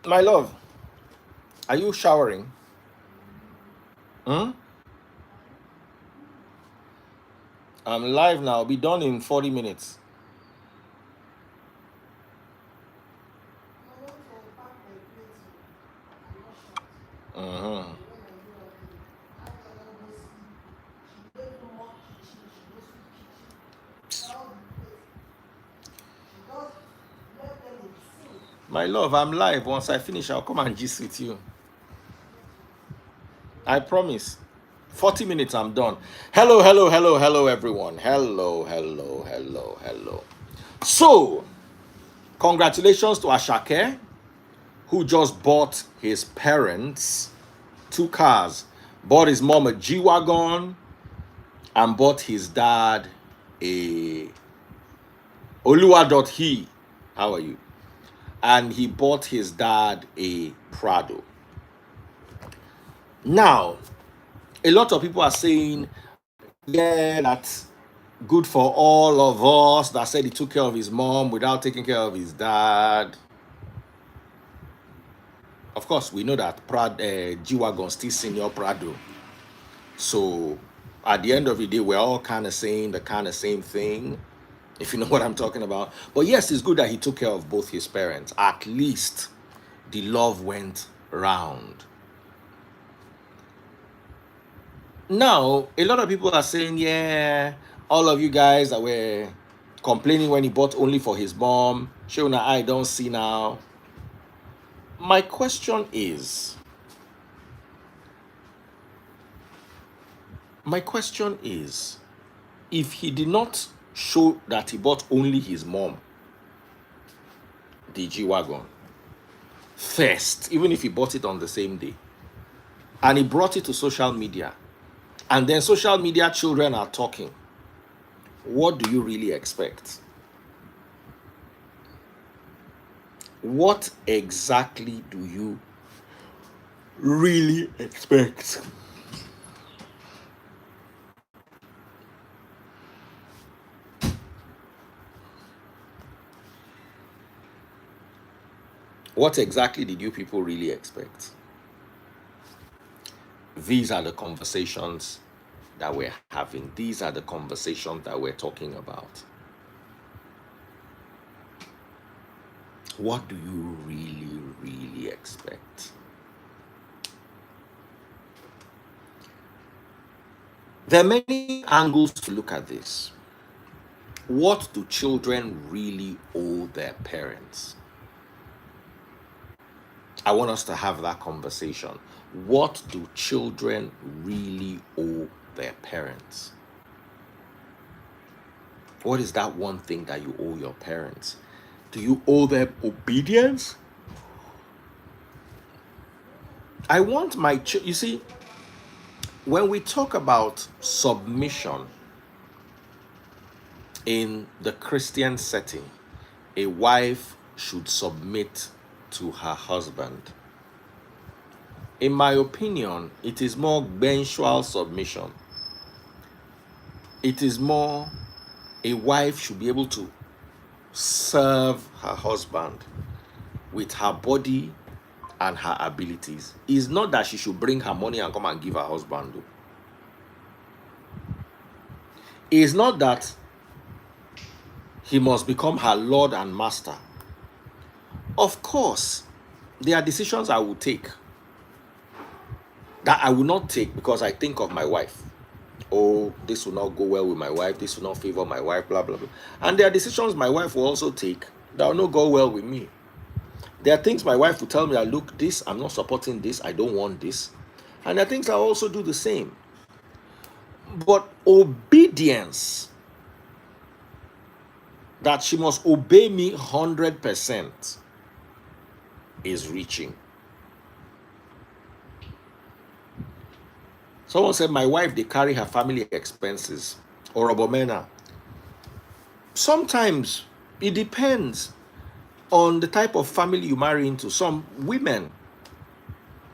My love, are you showering? Hmm? I'm live now. I'll be done in 40 minutes. Mm-hmm. My love, I'm live. Once I finish, I'll come and gist with you. I promise. 40 minutes, I'm done. Hello, hello, hello, hello, everyone. Hello, hello, hello, hello. So, congratulations to Asake, who just bought his parents 2 cars. Bought his mom a G-wagon and bought his dad a Oluwa.he. How are you? And he bought his dad a Prado. Now, a lot of people are saying, yeah, that's good for all of us. That said he took care of his mom without taking care of his dad. Of course, we know that G-wagon still senior Prado. So at the end of the day, we're all kind of saying the kind of same thing, if you know what I'm talking about. But yes, it's good that he took care of both his parents. At least the love went round. Now, a lot of people are saying, yeah, all of you guys that were complaining when he bought only for his mom, Shona, I don't see now. My question is, if he did not show that he bought only his mom the G-wagon first, even if he bought it on the same day, and he brought it to social media, and then social media children are talking, what do you really expect? What exactly do you really expect? What exactly did you people really expect? These are the conversations that we're having. These are the conversations that we're talking about. What do you really, really expect? There are many angles to look at this. What do children really owe their parents? I want us to have that conversation. What do children really owe their parents? What is that one thing that you owe your parents? Do you owe them obedience? I want my you see, when we talk about submission in the Christian setting, a wife should submit to her husband. In my opinion, it is more sensual submission. It is more a wife should be able to serve her husband with her body and her abilities. It's not that she should bring her money and come and give her husband. Though. It's not that he must become her Lord and Master. Of course, there are decisions I will take that I will not take because I think of my wife. Oh, this will not go well with my wife. This will not favor my wife, blah, blah, blah. And there are decisions my wife will also take that will not go well with me. There are things my wife will tell me, look, this, I'm not supporting this. I don't want this. And there are things I also do the same. But obedience, that she must obey me 100%, is reaching. Someone said, my wife, they carry her family expenses. Or Obomena. Sometimes it depends on the type of family you marry into. Some women,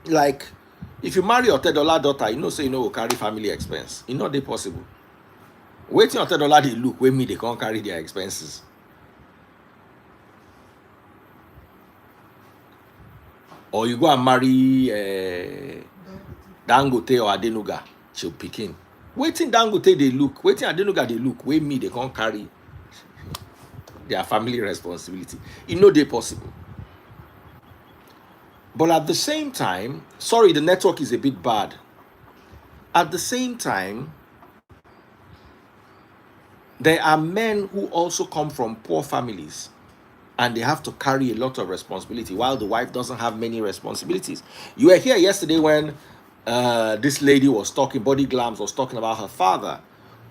like, if you marry your $10 daughter, you know, say, you know, carry family expense. It's not they possible. Waiting on $10, they look, with me, they can't carry their expenses. Or you go and marry Dangote or Adenuga, she'll pick in. Waiting Dangote they look, waiting Adenuga they look, wait me, they can't carry their family responsibility. You know they possible. But at the same time, sorry, the network is a bit bad. At the same time, there are men who also come from poor families and they have to carry a lot of responsibility while the wife doesn't have many responsibilities. You were here yesterday when this lady was talking, Body Glams was talking about her father,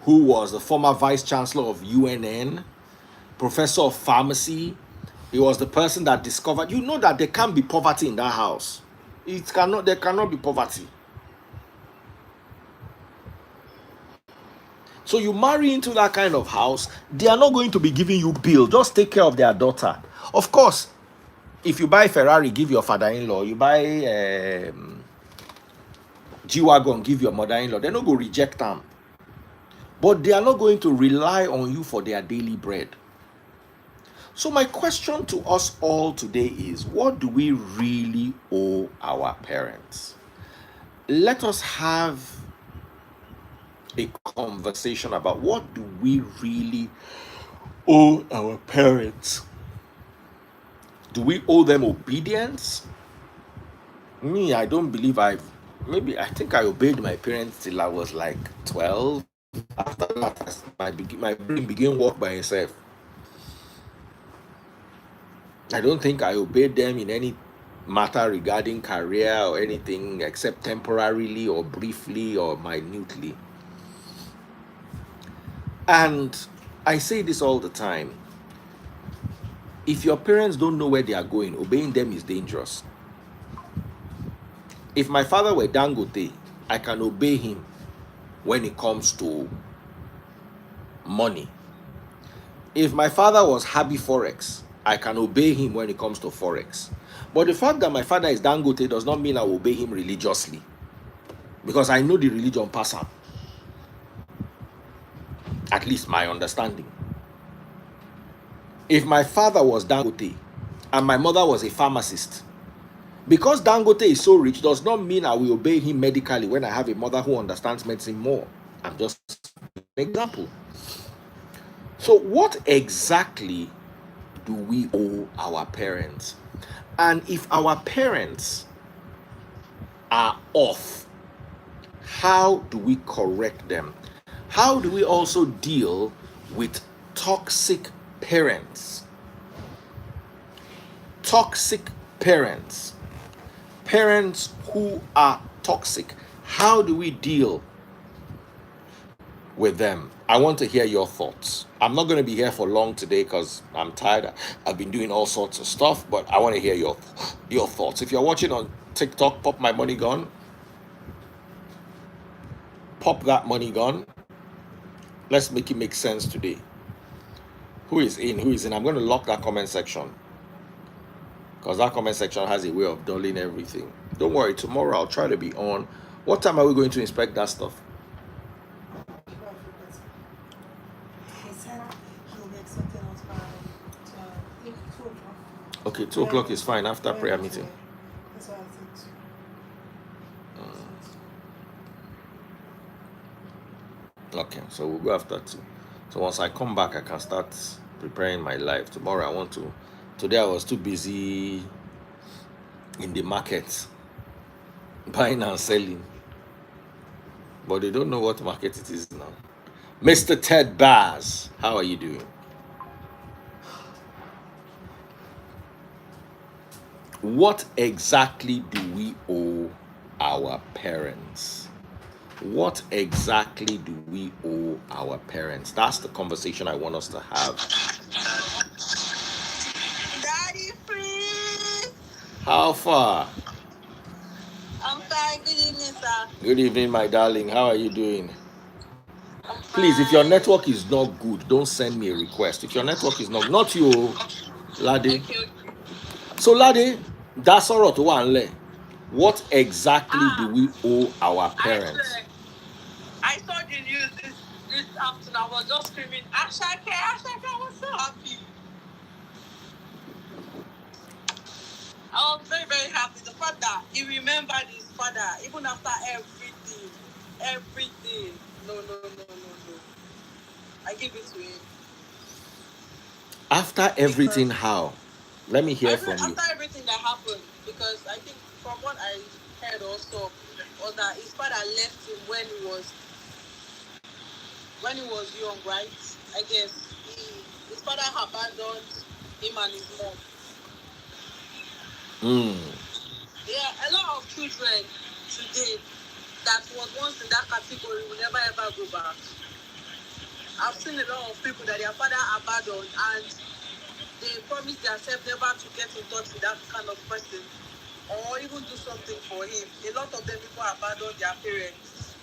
who was the former vice chancellor of UNN, professor of pharmacy. He was the person that discovered, you know, that there can't be poverty in that house. There cannot be poverty. So you marry into that kind of house, they are not going to be giving you bill. Just take care of their daughter. Of course, if you buy Ferrari, give your father-in-law. You buy G-wagon, give your mother-in-law. They're not going to reject them. But they are not going to rely on you for their daily bread. So my question to us all today is, what do we really owe our parents? Let us have a conversation about what do we really owe our parents. Do we owe them obedience? Me, I don't believe I think I obeyed my parents till I was like 12. After that, my brain began work by itself. I don't think I obeyed them in any matter regarding career or anything except temporarily or briefly or minutely. And I say this all the time. If your parents don't know where they are going, obeying them is dangerous. If my father were Dangote, I can obey him when it comes to money. If my father was Happy Forex, I can obey him when it comes to Forex. But the fact that my father is Dangote does not mean I will obey him religiously. Because I know the religion pass him. At least my understanding. If my father was Dangote and my mother was a pharmacist, because Dangote is so rich does not mean I will obey him medically when I have a mother who understands medicine more. I'm just an example. So what exactly do we owe our parents? And if our parents are off, how do we correct them? How do we also deal with toxic parents? Toxic parents. Parents who are toxic. How do we deal with them? I want to hear your thoughts. I'm not going to be here for long today because I'm tired. I've been doing all sorts of stuff, but I want to hear your thoughts. If you're watching on TikTok, pop my money gun. Pop that money gun. Let's make it make sense today. Who is in? Who is in? I'm going to lock that comment section because that comment section has a way of dulling everything. Don't worry, tomorrow I'll try to be on. What time are we going to inspect that stuff? Okay, 2 o'clock is fine after prayer meeting. Okay, so we'll go after 2. So once I come back, I can start preparing my life. Tomorrow I want to. Today I was too busy in the market, buying and selling. But they don't know what market it is now. Mr. Ted Baz, how are you doing? What exactly do we owe our parents? What exactly do we owe our parents? That's the conversation I want us to have. Daddy, please. How far? I'm fine. Good evening, sir. Good evening, my darling. How are you doing? I'm Please, if your fine. network is not good, don't send me a request. If your network is not you, Lade. Okay. So, Lade, that's all to one leg. What exactly do we owe our parents? I saw the news this afternoon. I was just screaming, Asake, Asake. I was so happy. I was very, very happy. The fact that he remembered his father even after everything. Everything. No. I give it to him. After everything, how? Let me hear from you. After everything that happened, because I think from what I heard also was that his father left him when he was young, right? I guess his father abandoned him and his mom. Yeah, a lot of children today that was once in that category will never ever go back. I've seen a lot of people that their father abandoned and they promise themselves never to get in touch with that kind of person or even do something for him. A lot of them people abandon their parents.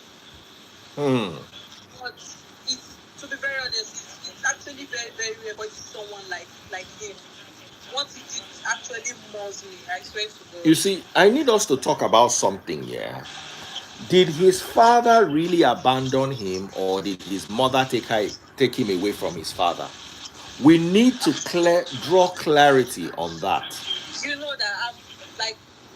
But to be very honest, it's actually very, very rare, but it's someone like him. What he did actually moves me, I swear to God. You see, I need us to talk about something here. Did his father really abandon him, or did his mother take him away from his father? We need to draw clarity on that. You know that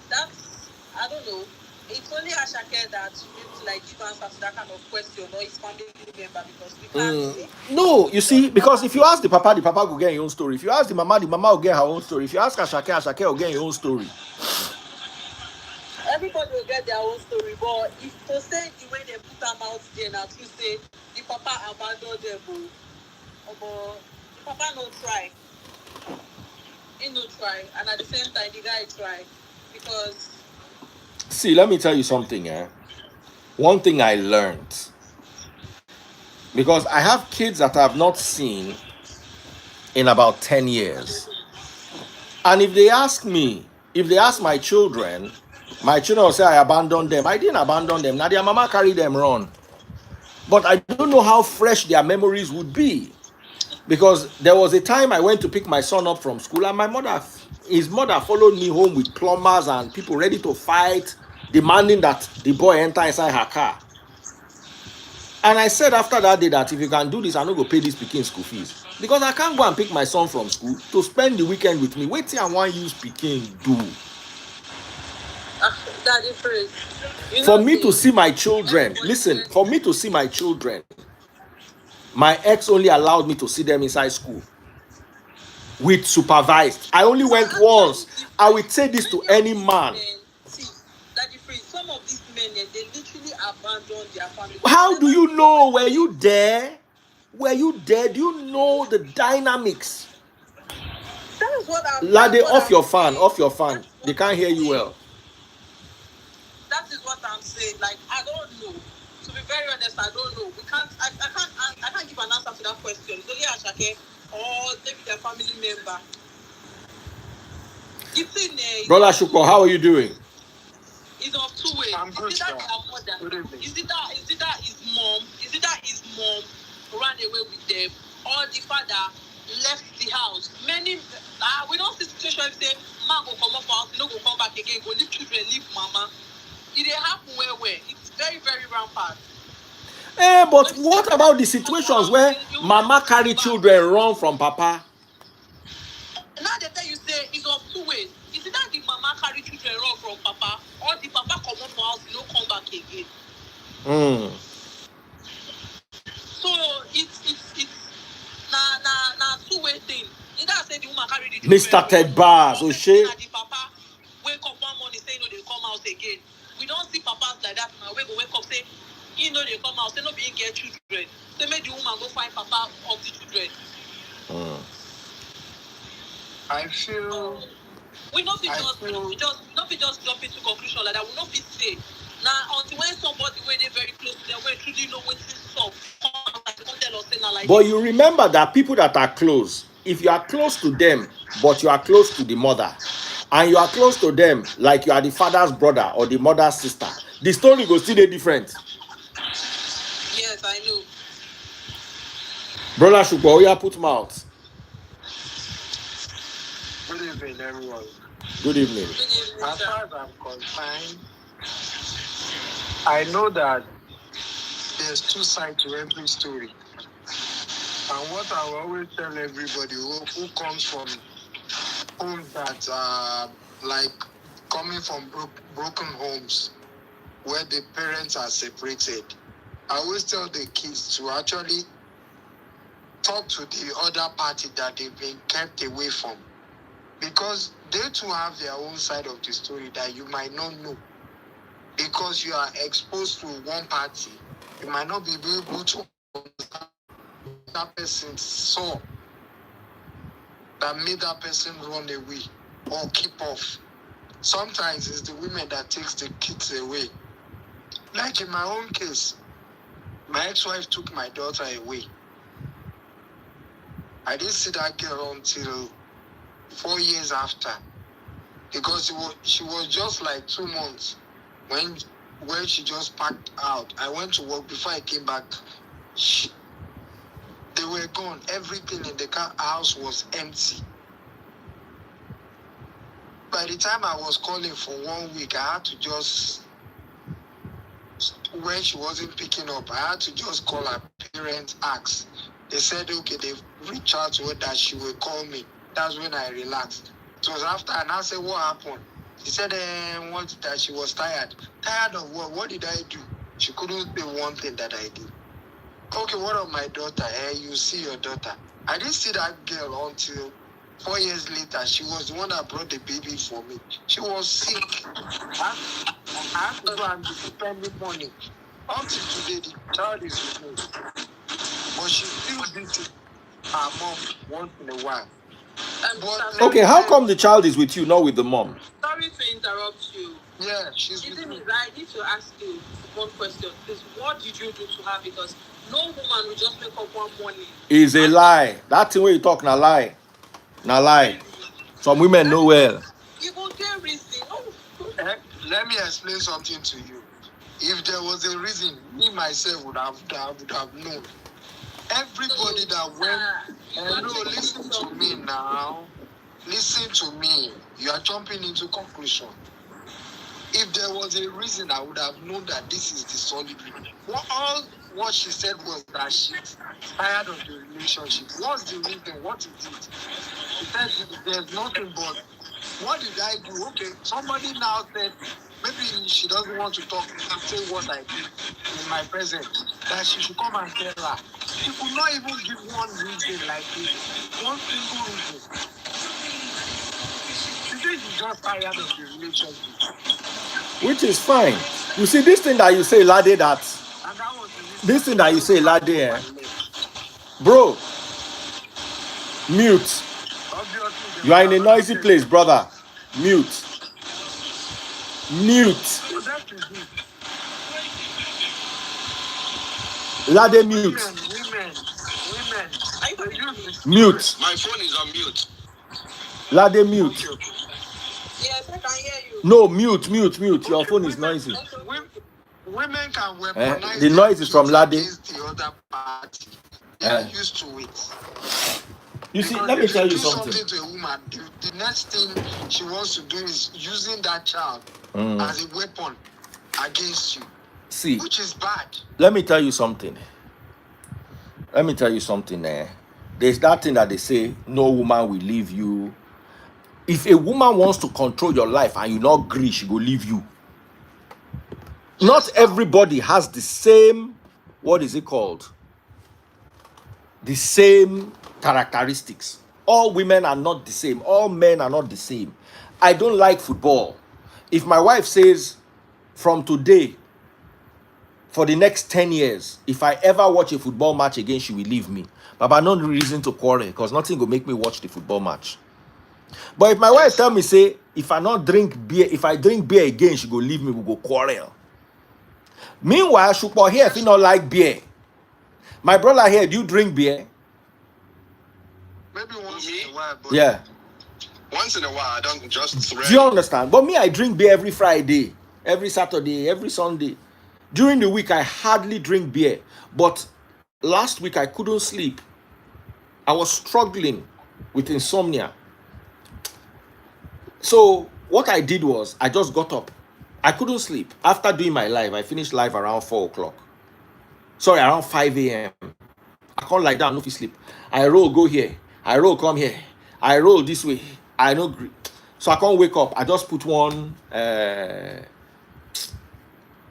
that's I don't know. It's only Asake that should be able to give answer to that kind of question, or his family member, because we can't say. No, you see, because if you ask the papa will get your own story. If you ask the mama will get her own story. If you ask Asake will get your own story. Everybody will get their own story, but if to say the way they put them out there now to say the papa abandoned them, but the papa no try. He no try, and at the same time the guy try, because. See, let me tell you something. One thing I learned, because I have kids that I have not seen in about 10 years, and if they ask my children will say I abandoned them. I didn't abandon them. Now their mama carried them run. But I don't know how fresh their memories would be. Because there was a time I went to pick my son up from school, and his mother followed me home with plumbers and people ready to fight, demanding that the boy enter inside her car. And I said after that day that if you can do this, I'm not going to pay this pikin school fees. Because I can't go and pick my son from school to spend the weekend with me. Wait till I want use pikin do. That difference. For me to see my children, listen, for me to see my children, my ex only allowed me to see them inside school with supervised. I only went once. I will say this to any man. See, that difference. Some of these men, they literally abandon their family. How do you know? Were you there? Were you there? Do you know the dynamics? That is what I'm. Lade, off your fan. Off your fan. They can't hear you well. That is what I'm saying. I don't know. To be very honest, I don't know. I can't give an answer to that question. It's only Asake or maybe their family member. Brother Shukro, how are you doing? It's of two ways. I'm good, is it that their mother? Is it that his mom ran away with them, or the father left the house? We don't see situations say man go come up house, no go come back again, go leave children, leave mama. It happen where it's very, very rampant. But what about the situations where mama carry children run from papa? Now they tell you say it's of two ways. Is it that the mama carry children run from papa, or the papa come up house, no come back again? So it's na two-way thing. Either say the woman carry the children, Mr. Ted Bars, O'Shea. The papa wake up one morning say no, they come out again. We don't see papas like that now. We go wake up say he know they come out, say no be get children. Say make the woman go find papa of the children. I feel. We not be just jump into conclusion like that. We not be say now until when somebody where they very close to them, where truly know what is up. But you remember that people that are close, if you are close to them, but you are close to the mother, and you are close to them like you are the father's brother or the mother's sister, the story goes still different. Yes, I know. Brother Shukwa, you put mouth. Good evening, everyone. Good evening. As far as I'm concerned, I know that there's two sides to every story. And what I will always tell everybody who comes from homes that like coming from broken homes where the parents are separated, I always tell the kids to actually talk to the other party that they've been kept away from, because they too have their own side of the story that you might not know. Because you are exposed to one party, you might not be able to understand what that person saw that made that person run away or keep off. Sometimes it's the women that takes the kids away. Like in my own case, my ex-wife took my daughter away. I didn't see that girl until 4 years after, because she was just like 2 months when she just packed out. I went to work. Before I came back, they were gone. Everything in the house was empty. By the time I was calling for 1 week, I had to just, when she wasn't picking up, I had to just call her parents, ask. They said, okay, they've reached out to her that she will call me. That's when I relaxed. It was after, and I said, what happened? She said that she was tired. Tired of what? What did I do? She couldn't say one thing that I did. Okay, what of my daughter? You see your daughter. I didn't see that girl until 4 years later. She was the one that brought the baby for me. She was sick. I had to go and be spending money. Up to today, the child is with me. But she still visits her mom once in a while. Okay, how come the child is with you, not with the mom? Sorry to interrupt you. Yeah, she's with me. I need to ask you one question. Please, what did you do to her? Because no woman will just wake up one morning. Is a lie. That thing where you talk, na lie. Na lie. Some women know well. You go get reason. Let me explain something to you. If there was a reason, me myself would have known. Everybody that went, no, listen to me now. Listen to me. You are jumping into conclusion. If there was a reason, I would have known that this is the solid reason. What she said was that she's tired of the relationship. What's the reason? What is it? She said there's nothing but, what did I do? Okay, somebody now said, maybe she doesn't want to talk, say what I did in my presence, that she should come and tell her. She could not even give one reason like this. One single reason. She said she's just tired of the relationship. Which is fine. You see, this thing that you say, Lade, that. And that was the reason. This thing that you say, Lade, bro, mute. Obviously, You are in a noisy place, brother. Mute. Mute. So that is it. Lade, mute. Women. Mute. My phone is on mute. Lade, mute. Yes, I can hear you. No, mute. Your phone is noisy. Women can weaponize the noise is from Lade. against the other party. They are used to it. You see, let me tell you something. To a woman, the next thing she wants to do is using that child as a weapon against you. See, which is bad. Let me tell you something. There's that thing that they say, no woman will leave you. If a woman wants to control your life and you not agree, she will leave you. Not everybody has the same, what is it called? The same characteristics. All women are not the same. All men are not the same. I don't like football. If my wife says, from today, for the next 10 years, if I ever watch a football match again, she will leave me. But no reason to quarrel, because nothing will make me watch the football match. But if my wife tell me, say, if I drink beer again, she go leave me, we go quarrel. Meanwhile, Shupo here, if you not like beer. My brother here, do you drink beer? Maybe once in a while, but yeah. Once in a while, I don't just thread. Do you understand? But me, I drink beer every Friday, every Saturday, every Sunday. During the week, I hardly drink beer. But last week, I couldn't sleep. I was struggling with insomnia. So what I did was, I just got up. I couldn't sleep. After doing my live, I finished live around 4 o'clock. Sorry, around 5 a.m. I can't lie down, no sleep. I roll, go here. I roll, come here. I roll this way. I don't agree. So I can't wake up. I just put one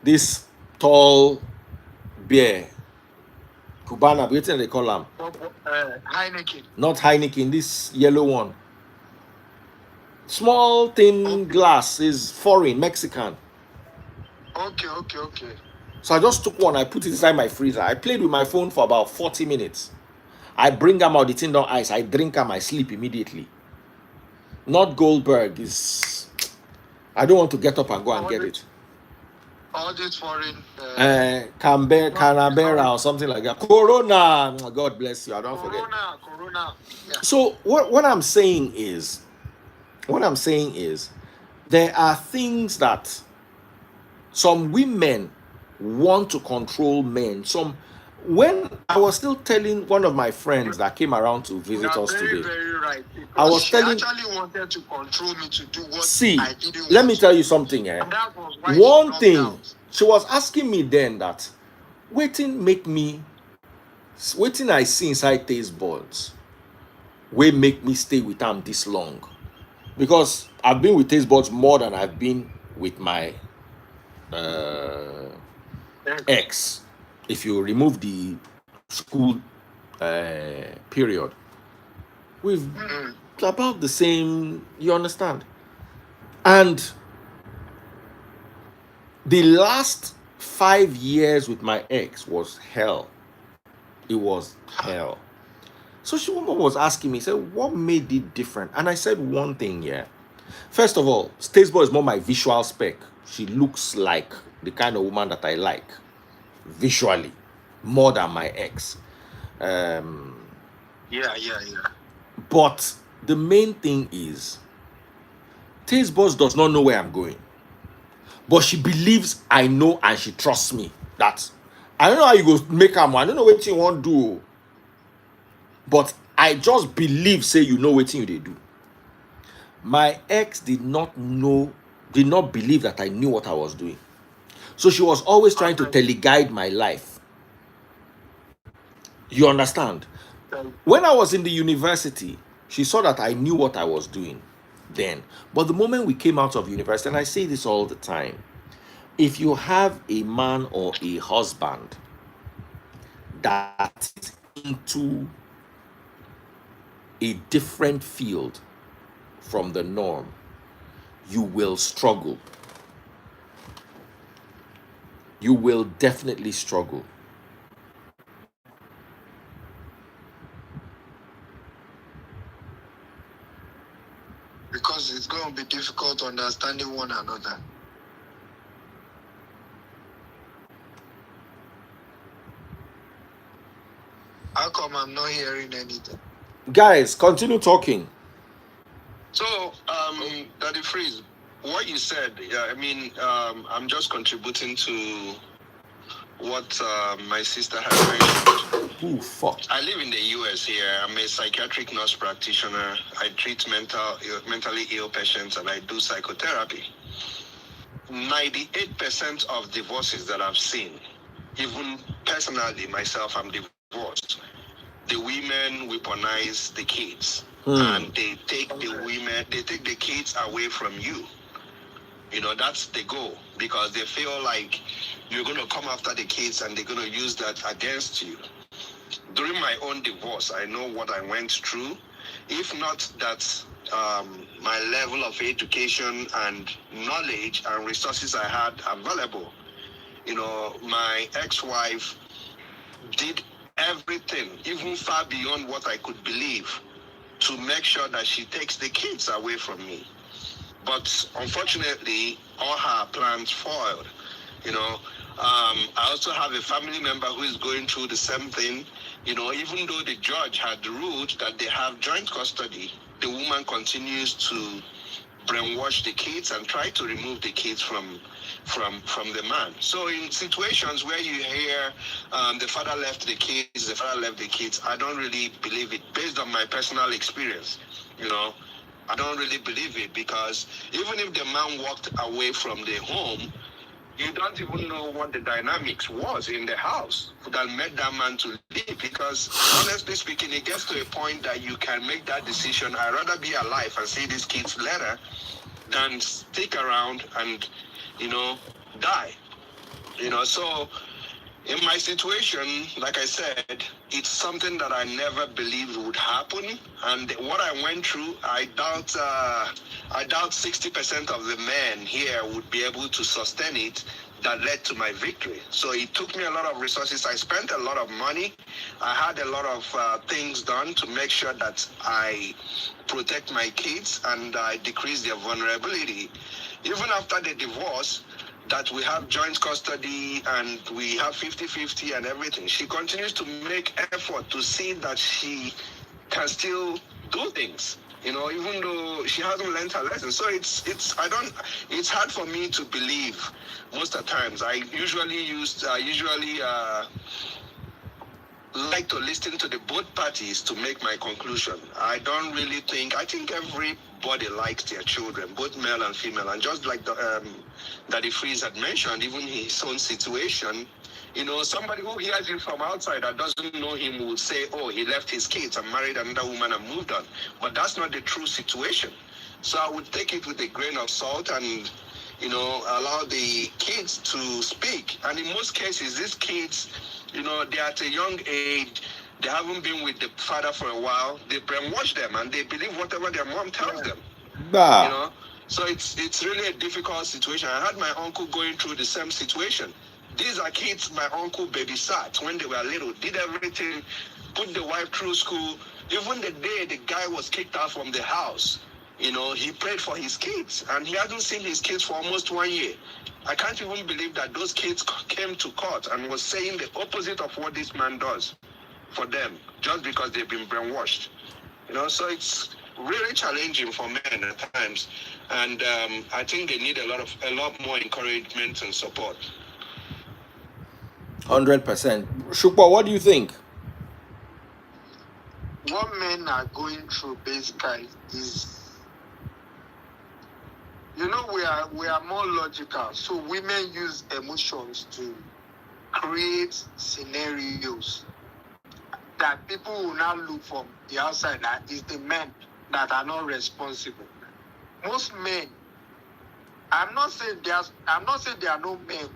this tall beer, Cubana, what they call them? Heineken. Not Heineken, this yellow one. Small thin glass is foreign, Mexican. Okay. So I just took one, I put it inside my freezer. I played with my phone for about 40 minutes. I bring them out, the thing on ice, I drink them, I sleep immediately. Not Goldberg, is I don't want to get up and go and get it. All these foreign Canberra or something like that. Corona, God bless you, I don't forget. Corona. Yeah. So what I'm saying is, there are things that some women want to control men. When I was still telling one of my friends that came around to visit us today, very right. I was She telling, actually wanted to control me to do what see, I didn't let want me to tell do. you something. And that was why she One dropped thing out. she was asking me then that waiting I see inside taste buds wey make me stay with them this long, because I've been with taste buds more than I've been with my ex. If you remove the school period, we've about the same, you understand? And the last 5 years with my ex was hell. It was hell. So she was asking me, said, what made it different? And I said one thing, yeah. First of all, Staceboy is more my visual spec. She looks like the kind of woman that I like visually more than my ex. Yeah. But the main thing is, Taste Boss does not know where I'm going. But she believes I know and she trusts me. That I don't know how you go make her. I don't know what you want to do. But I just believe, say, you know what you do. My ex did not believe that I knew what I was doing. So she was always trying to teleguide my life. You understand? When I was in the university, she saw that I knew what I was doing then. But the moment we came out of university, and I say this all the time, if you have a man or a husband that is into a different field from the norm, you will struggle. You will definitely struggle. Because it's going to be difficult understanding one another. How come I'm not hearing anything? Guys, continue talking. So, Daddy Freeze, what you said, yeah, I mean, I'm just contributing to what my sister has mentioned. Ooh, fuck. I live in the US here. I'm a psychiatric nurse practitioner. I treat mentally ill patients and I do psychotherapy. 98% of divorces that I've seen, even personally myself, I'm divorced. The women weaponize the kids. And they take the kids away from you. You know, that's the goal, because they feel like you're going to come after the kids and they're going to use that against you. During my own divorce, I know what I went through. If not that my level of education and knowledge and resources I had available, you know, my ex-wife did everything, even far beyond what I could believe, to make sure that she takes the kids away from me. But unfortunately, all her plans foiled. You know, I also have a family member who is going through the same thing. You know, even though the judge had ruled that they have joint custody, the woman continues to brainwash the kids and try to remove the kids from the man. So in situations where you hear the father left the kids, I don't really believe it based on my personal experience. You know, I don't really believe it, because even if the man walked away from the home, you don't even know what the dynamics was in the house that made that man to leave. Because honestly speaking, it gets to a point that you can make that decision. I'd rather be alive and see these kids later than stick around and, die. So in my situation, like I said, it's something that I never believed would happen. And what I went through, I doubt 60% of the men here would be able to sustain it. That led to my victory. So it took me a lot of resources. I spent a lot of money. I had a lot of things done to make sure that I protect my kids and I decrease their vulnerability. Even after the divorce, that we have joint custody and we have 50-50 and everything, she continues to make effort to see that she can still do things, even though she hasn't learned her lesson. So it's hard for me to believe most of the times. I usually like to listen to the both parties to make my conclusion. I think everybody likes their children, both male and female. And just like Daddy Freeze had mentioned, even his own situation, somebody who hears him from outside that doesn't know him would say, oh, he left his kids and married another woman and moved on. But that's not the true situation. So I would take it with a grain of salt and, allow the kids to speak. And in most cases, these kids, they're at a young age. They haven't been with the father for a while. They brainwash them and they believe whatever their mom tells them. Bah. So it's really a difficult situation. I had my uncle going through the same situation. These are kids my uncle babysat when they were little, did everything, put the wife through school. Even the day the guy was kicked out from the house, he prayed for his kids, and he hasn't seen his kids for almost 1 year. I can't even believe that those kids came to court and was saying the opposite of what this man does for them, just because they've been brainwashed. So it's really challenging for men at times, and I think they need a lot more encouragement and support. 100%. Shukwa, what do you think? What men are going through basically is, we are more logical. So women use emotions to create scenarios that people will now look from the outside that is the men that are not responsible. Most men, I'm not saying there are no men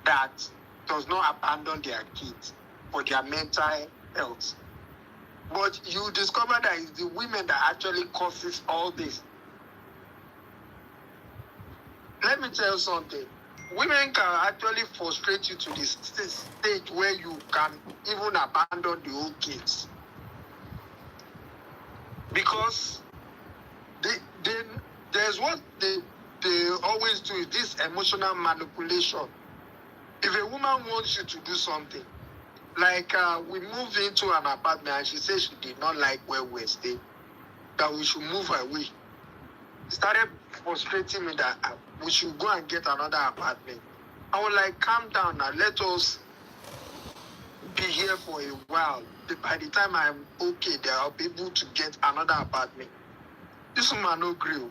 that does not abandon their kids for their mental health. But you discover that it's the women that actually causes all this. Let me tell you something. Women can actually frustrate you to this stage where you can even abandon the whole kids. Because there's what they always do is this emotional manipulation. If a woman wants you to do something, like we moved into an apartment and she said she did not like where we're staying, that we should move away. Started frustrating me that we should go and get another apartment. I was like, calm down now, let us be here for a while. By the time I'm okay there, I'll be able to get another apartment. This woman no grill.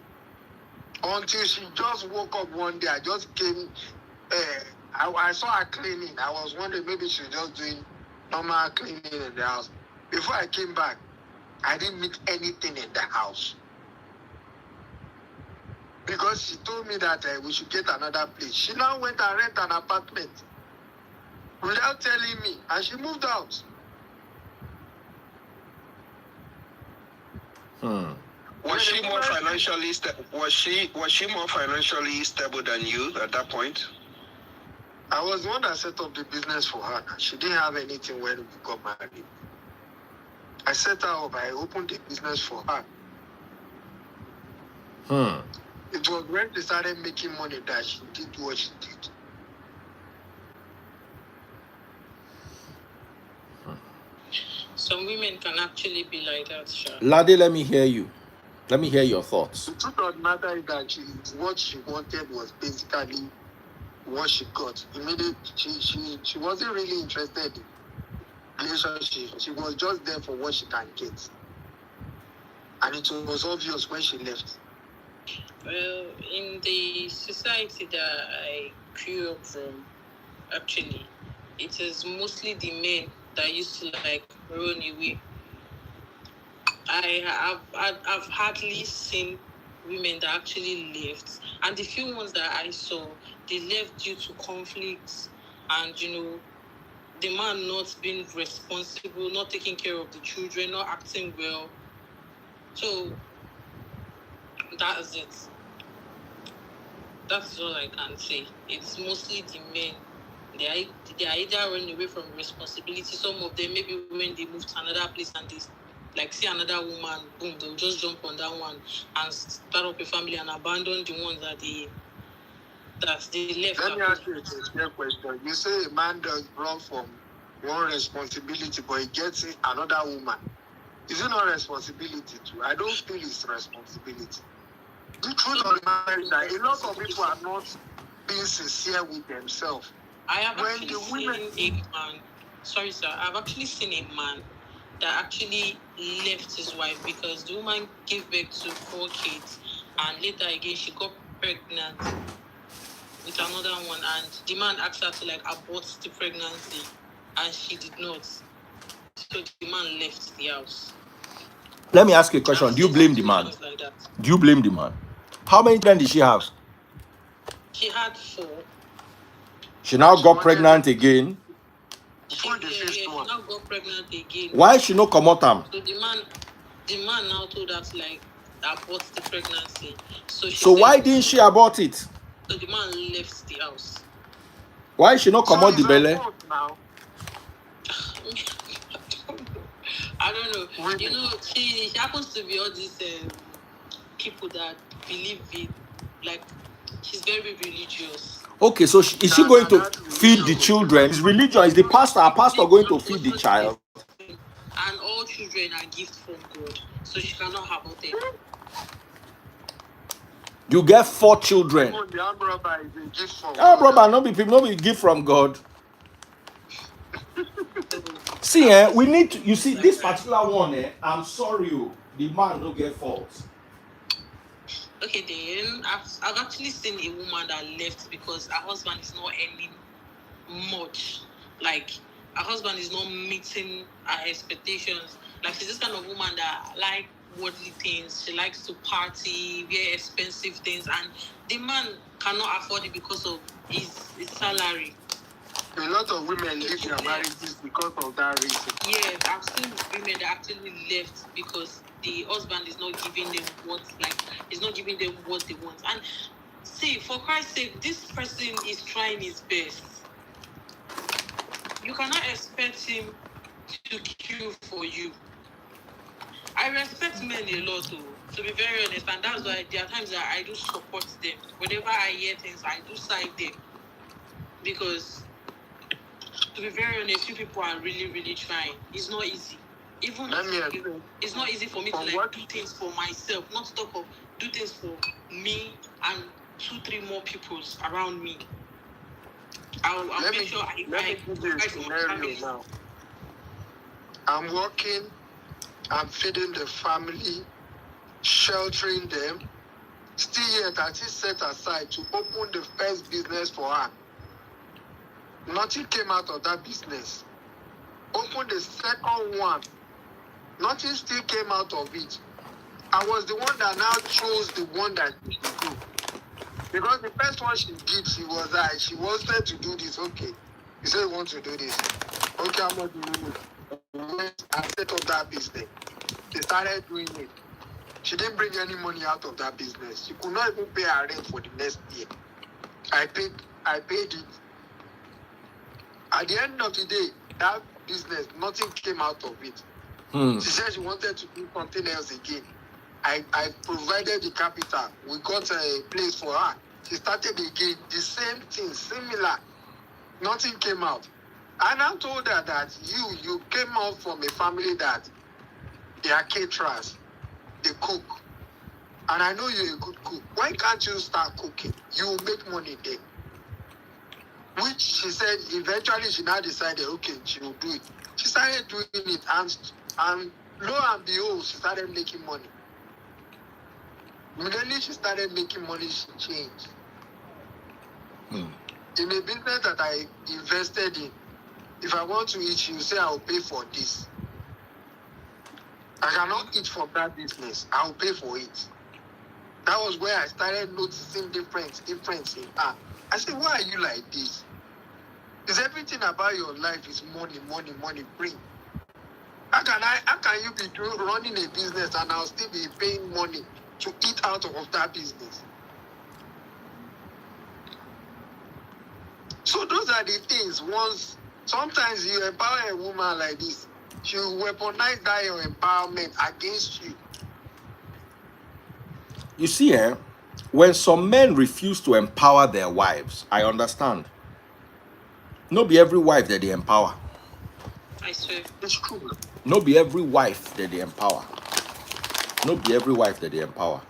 Until she just woke up one day, I just came, I saw her cleaning. I was wondering maybe she was just doing normal cleaning in the house. Before I came back, I didn't meet anything in the house. Because she told me that we should get another place. She now went and rent an apartment without telling me, and she moved out. Was she more financially stable than you at that point? I was the one that set up the business for her. She didn't have anything when we got married. I set her up. I opened the business for her. It was when she started making money that she did what she did. Some women can actually be like that, Sha. Lade, let me hear you. Let me hear your thoughts. The truth of the matter is that what she wanted was basically what she got. Immediately, she wasn't really interested in relationship. She was just there for what she can get. And it was obvious when she left. Well, in the society that I grew up from, actually, it is mostly the men that used to like run away. I've hardly seen women that actually left, and the few ones that I saw, they left due to conflicts, and the man not being responsible, not taking care of the children, not acting well. So that's it. That's all I can say. It's mostly the men. They are either running away from responsibility. Some of them, maybe when they move to another place and they like see another woman, boom, they'll just jump on that one and start up a family and abandon the ones that they left. Let me ask you a sincere question. You say a man does run from one responsibility, but he gets another woman. Is it not responsibility too? I don't feel it's responsibility. The truth of the matter is that a lot of people are not being sincere with themselves. I have actually seen a man. Sorry, sir. I've actually seen a man that actually left his wife because the woman gave birth to 4 kids, and later again she got pregnant with another one, and the man asked her to like abort the pregnancy, and she did not. So the man left the house. Let me ask you a question. Do you blame the man? Like that. Do you blame the man? How many children did she have? She had 4. She now got pregnant again. She now got pregnant again. Why she no come out? So the man now told her to like abort the pregnancy. So why didn't she abort it? So the man left the house. Why she not come out the belly? Now? I don't know. She happens to be all these people that believe in, like, she's very religious. Okay, so is she going to feed the children? Is religion? Is the pastor going to feed the child? And all children are gifts from God, so she cannot have them. You get 4 children. The arm robber is a gift from God. Brother, no be gift from God. See, we need to. You see, this particular one, I'm sorry, the man don't get fault. Okay, then I've actually seen a woman that left because her husband is not earning much. Like, her husband is not meeting her expectations. Like, she's this kind of woman that like worldly things. She likes to party, wear expensive things, and the man cannot afford it because of his salary. A lot of women leave their marriages because of that reason. Yes, I've seen women that actually left because the husband is not giving them what they want. And see, for Christ's sake, this person is trying his best. You cannot expect him to kill for you. I respect men a lot, to be very honest, and that's why there are times that I do support them. Whenever I hear things, I do side them. Because, to be very honest, you people are really, really trying. It's not easy. It's not easy for me to do things for myself, not to talk of do things for me and 2-3 more people around me. I'll make sure I give you a scenario now. I'm working, I'm feeding the family, sheltering them. Still yet, I still set aside to open the first business for her. Nothing came out of that business. Open the second one. Nothing still came out of it. I was the one that now chose the one that she should do. Because the first one she did, she wanted to do this. Okay. You said you want to do this. Okay, I'm not doing it. I set up that business. She started doing it. She didn't bring any money out of that business. She could not even pay her rent for the next year. I paid it. At the end of the day, that business, nothing came out of it. She said she wanted to do something else again. I provided the capital. We got a place for her. She started again. The same thing, similar. Nothing came out. And I told her that you came out from a family that they are caterers. They cook. And I know you're a good cook. Why can't you start cooking? You will make money there. Which she said eventually she now decided, okay, she will do it. She started doing it and lo and behold, she started making money. Immediately she started making money, she changed. Hmm. In a business that I invested in, if I want to eat, she will say, I'll pay for this. I cannot eat from that business. I'll pay for it. That was where I started noticing difference in her. I said, why are you like this? Because everything about your life is money, money, money, bring. How can you be running a business and I'll still be paying money to eat out of that business? So those are the things. Sometimes you empower a woman like this, she will weaponize that your empowerment against you. You see, when some men refuse to empower their wives, I understand. No be every wife that they empower. I swear. It's true. No be every wife that they empower. No be every wife that they empower.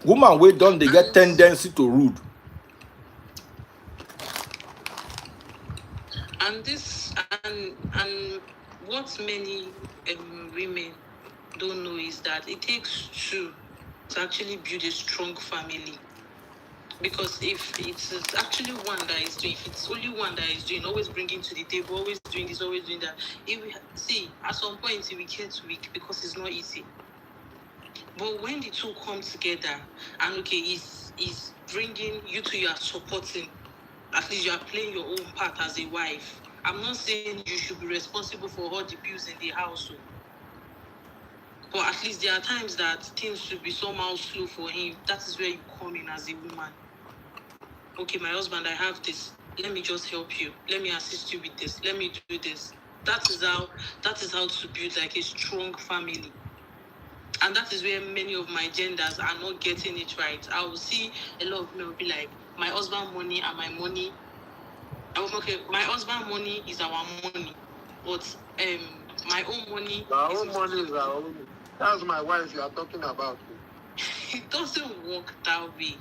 Woman wey don they get tendency to rude. And this and what many women don't know is that it takes two to actually build a strong family. Because if it's actually one that is doing, if it's only one that is doing, always bringing to the table, always doing this, always doing that, at some point it will get weak because it's not easy. But when the two come together and okay, is bringing you to, you are supporting, at least you are playing your own part as a wife. I'm not saying you should be responsible for all the bills in the household. But at least there are times that things should be somehow slow for him. That is where you come in as a woman. Okay, my husband, I have this. Let me just help you. Let me assist you with this. Let me do this. That is how to build like a strong family. And that is where many of my genders are not getting it right. I will see a lot of men be like, my husband money and my money. Okay, my husband money is our money, but my own money. Our own money is our own. That's my wife you are talking about. It doesn't work that way.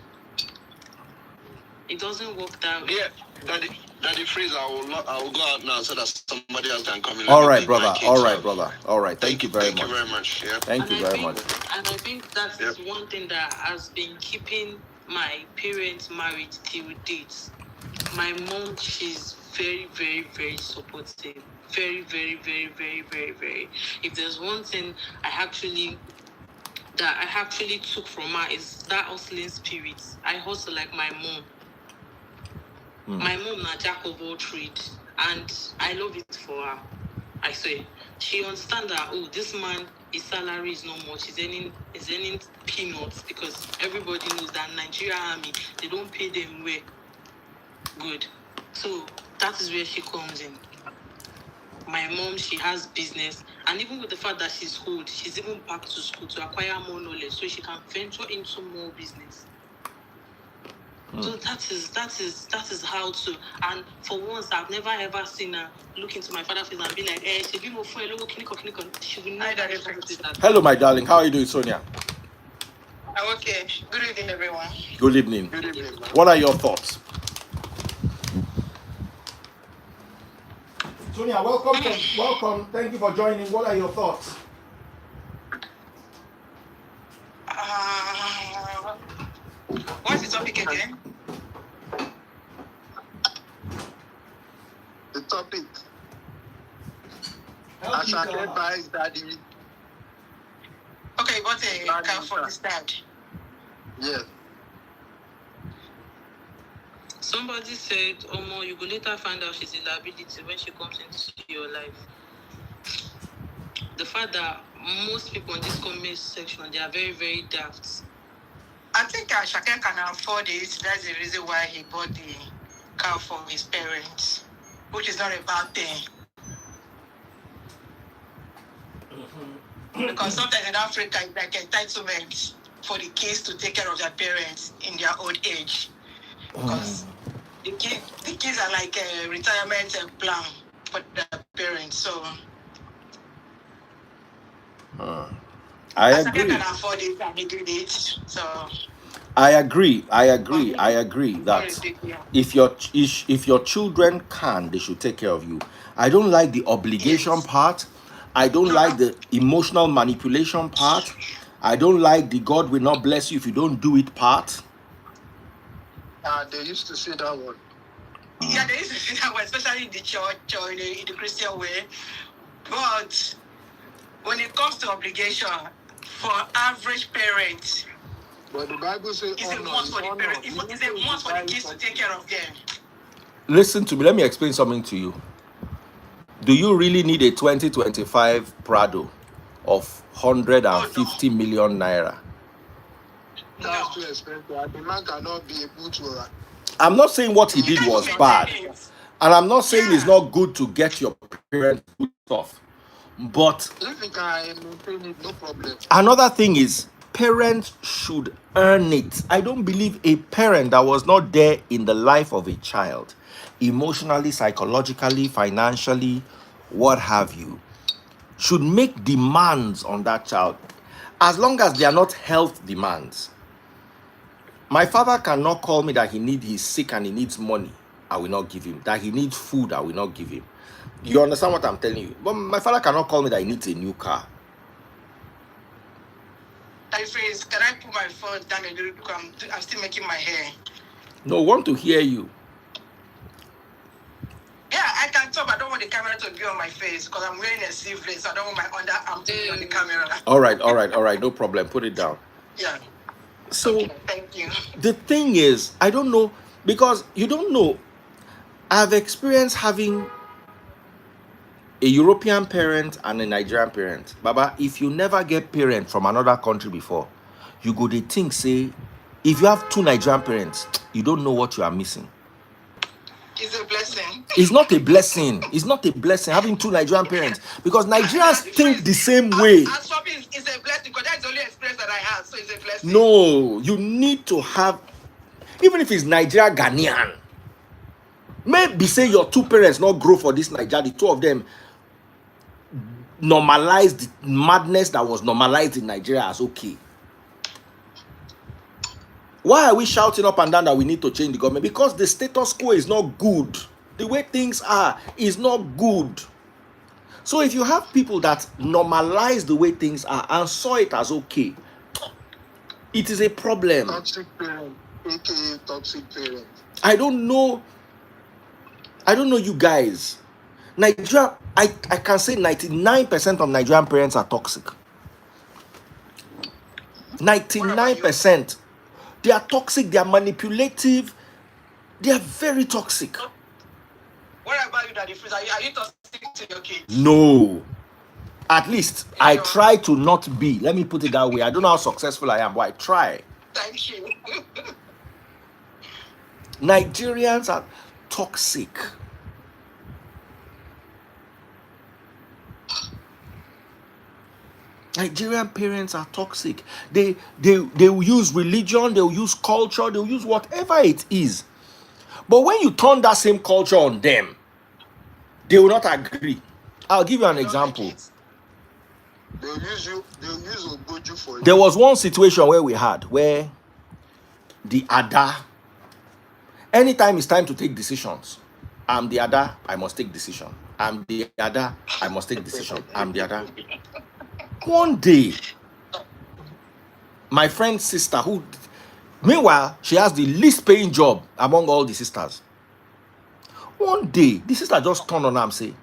It doesn't work that way. Yeah, that the phrase I will go out now so that somebody else can come in. All right, brother. All right, brother. All right. Thank you very much. Thank you very much. Yeah. Thank you very much. And I think that is one thing that has been keeping my parents married till date. My mom, she's very, very, very supportive. Very, very, very, very, very, very. If there's one thing I actually took from her is that hustling spirit. I hustle like my mom. My mom na jack of all trades, and I love it for her. I swear. She understands that, oh, this man, his salary is not much. He's earning peanuts, because everybody knows that Nigeria Army, they don't pay them well. Good. So that is where she comes in. My mom, she has business, and even with the fact that she's old, she's even back to school to acquire more knowledge so she can venture into more business. So that is how to. And for once, I've never ever seen her look into my father's face and be like, "Eh, she be more for a little clinic." She will never ever do that. Hello, my darling. How are you doing, Sonia? I'm okay. Good evening, everyone. Good evening. Good evening. What are your thoughts? Sonia, welcome. Thank you for joining. What are your thoughts? What's the topic again? The topic. Asake buys daddy. Okay, what a car for his dad. Yes. Somebody said, Omo, you will later find out she's a liability when she comes into your life. The fact that most people in this comment section, they are very, very daft. I think Asake can afford it. That's the reason why he bought the car for his parents, which is not a bad thing. Because sometimes in Africa, it's like entitlement for the kids to take care of their parents in their old age. Because the kids are like a retirement plan for their parents. So I agree. I can afford it and he did it. So I agree that if your children can, they should take care of you. I don't like the obligation part. I don't like the emotional manipulation part. I don't like the God will not bless you if you don't do it part. They used to say that one. Yeah, they used to say that one, especially in the church or in the Christian way. But when it comes to obligation for average parents, But the Bible says it's a must for the parents. It's a must for the kids to take care of them. Listen to me. Let me explain something to you. Do you really need a 2025 Prado of 150 million naira? That's too expensive. And the man cannot be able to. I'm not saying what he did was bad. And I'm not saying it's not good to get your parents good stuff. But If you can maintain it, no problem. another thing is, parents should earn it. I don't believe a parent that was not there in the life of a child, emotionally, psychologically, financially, what have you, should make demands on that child, as long as they are not health demands. My father cannot call me that he's sick and he needs money, I will not give him. That he needs food, I will not give him. You understand what I'm telling you? But my father cannot call me that he needs a new car. Phrase, can I put my phone down a little because I'm still making my hair? No, I want to hear you. Yeah, I can talk. I don't want the camera to be on my face because I'm wearing a sleeveless. So I don't want my underarm to be on the camera. All right. No problem. Put it down. Yeah. So, okay, thank you. The thing is, I don't know, because you don't know. I've experienced having a European parent and a Nigerian parent. Baba, if you never get parent from another country before, you go to think, say, if you have two Nigerian parents, you don't know what you are missing. It's a blessing. It's not a blessing. It's not a blessing having two Nigerian parents, because Nigerians think the same way. Shopping is a blessing because that's the only experience that I have, so it's a blessing. No, you need to have, even if it's Nigeria Ghanaian, maybe say your two parents not grow for this Nigeria, the two of them normalize the madness that was normalized in Nigeria as okay. Why are we shouting up and down that we need to change the government? Because the status quo is not good. The way things are is not good. So if you have people that normalize the way things are and saw it as okay, it is a problem. Toxic parent, aka toxic parent. I don't know you guys. Nigeria, I can say 99% of Nigerian parents are toxic. 99%. They are toxic, they are manipulative, they are very toxic. What about you, Daddy Freeze? Are you toxic to your kids? No. At least I try to not be. Let me put it that way. I don't know how successful I am, but I try. Thank you. Nigerians are toxic. Nigerian parents are toxic. They will use religion, they will use culture, they will use whatever it is. But when you turn that same culture on them, they will not agree. I'll give you an example. They'll use Ogoju for you. There was one situation where the Ada, anytime it's time to take decisions, I'm the Ada, I must take decision. I'm the Ada, I must take decision. I'm the Ada. One day, my friend's sister, who, meanwhile, she has the least paying job among all the sisters. One day, the sister just turned on her and say,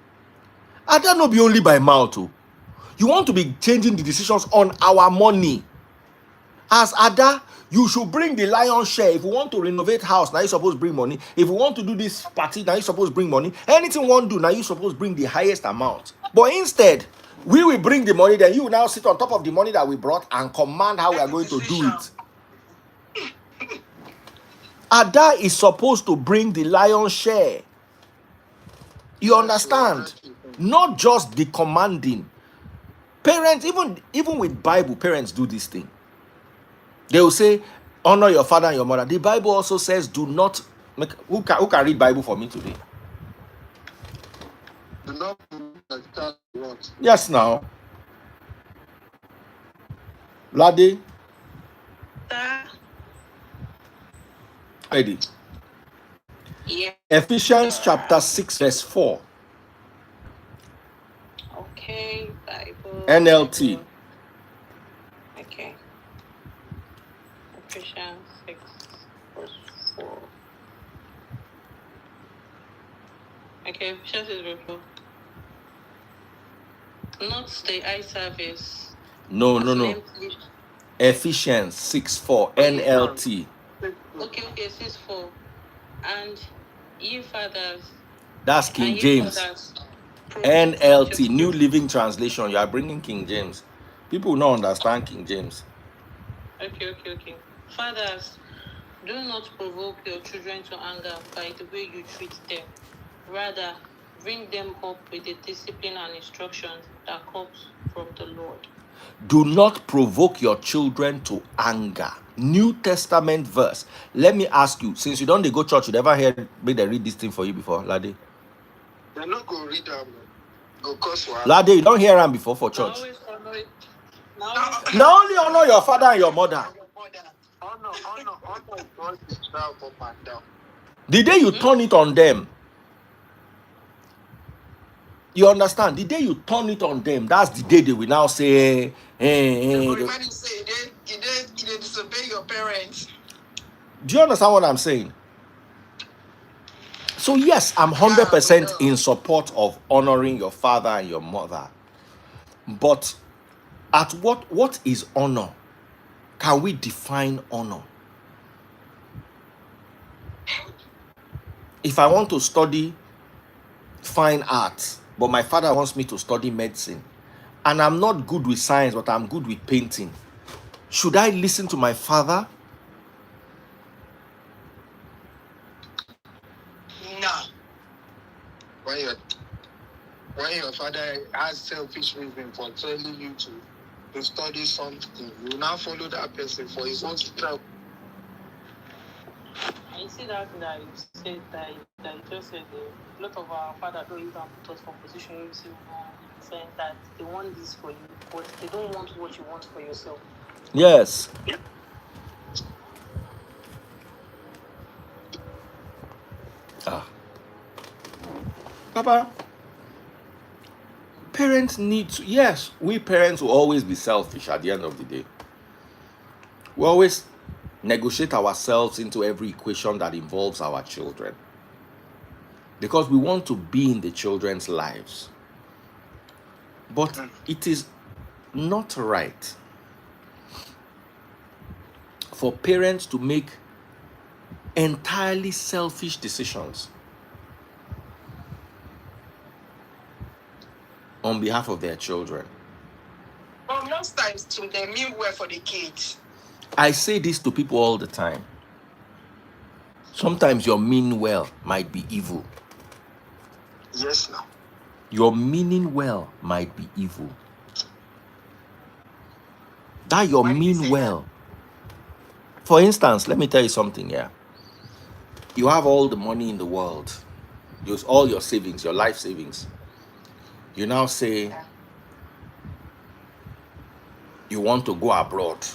Ada no be only by mouth. Oh. You want to be changing the decisions on our money. As Ada, you should bring the lion's share. If you want to renovate house, now you supposed to bring money. If you want to do this party, now you supposed to bring money. Anything you want to do, now you supposed to bring the highest amount. But instead, we will bring the money, then you will now sit on top of the money that we brought and command how we are going to do it. Ada is supposed to bring the lion's share. You understand? Not just the commanding. Parents, even with Bible, parents do this thing. They will say, honor your father and your mother. The Bible also says, do not make. Who can read Bible for me today? Do not what? Yes, now. Lade. Ready. Yeah. Ephesians chapter 6 verse 4. Okay, Bible. NLT. Okay. Okay, share this report. Not the eye service. No. Nameplate. Ephesians 6:4 Oh, yeah. NLT. Okay, 6:4. And ye fathers, That's and King ye James. fathers, provoke not your NLT, New children. Living Translation. You are bringing King James. People don't understand King James. Okay. Fathers, do not provoke your children to anger by the way you treat them. Rather, bring them up with the discipline and instructions that comes from the Lord. Do not provoke your children to anger. New Testament verse. Let me ask you, since you don't go church, you never heard me they read this thing for you before, Lade? They're not going to read them. Go cause what? Lade, you don't hear them before for church. Always honor it. Now only honor your father and your mother. Honor God is now up and down. The day you turn it on them, you understand? The day you turn it on them, that's the day they will now say, Everybody say they disobey your parents. Do you understand what I'm saying? So yes, I'm 100% in support of honoring your father and your mother. But at what is honor? Can we define honor? If I want to study fine arts, but my father wants me to study medicine, and I'm not good with science, but I'm good with painting, should I listen to my father? No. When your father has selfish reason for telling you to study something, you now follow that person for his own trouble. And you see that you said that you just said a lot of our fathers don't even put us for position where you see saying that they want this for you, but they don't want what you want for yourself. Yes. Papa, parents need to, yes, we parents will always be selfish at the end of the day. We always negotiate ourselves into every equation that involves our children, because we want to be in the children's lives. But it is not right for parents to make entirely selfish decisions on behalf of their children. But most times too, they mean well for the kids. I say this to people all the time. Sometimes your mean well might be evil. Yes, now. Your meaning well might be evil. That your mean well. For instance, let me tell you something here. You have all the money in the world. Use all your savings, your life savings. You now say you want to go abroad.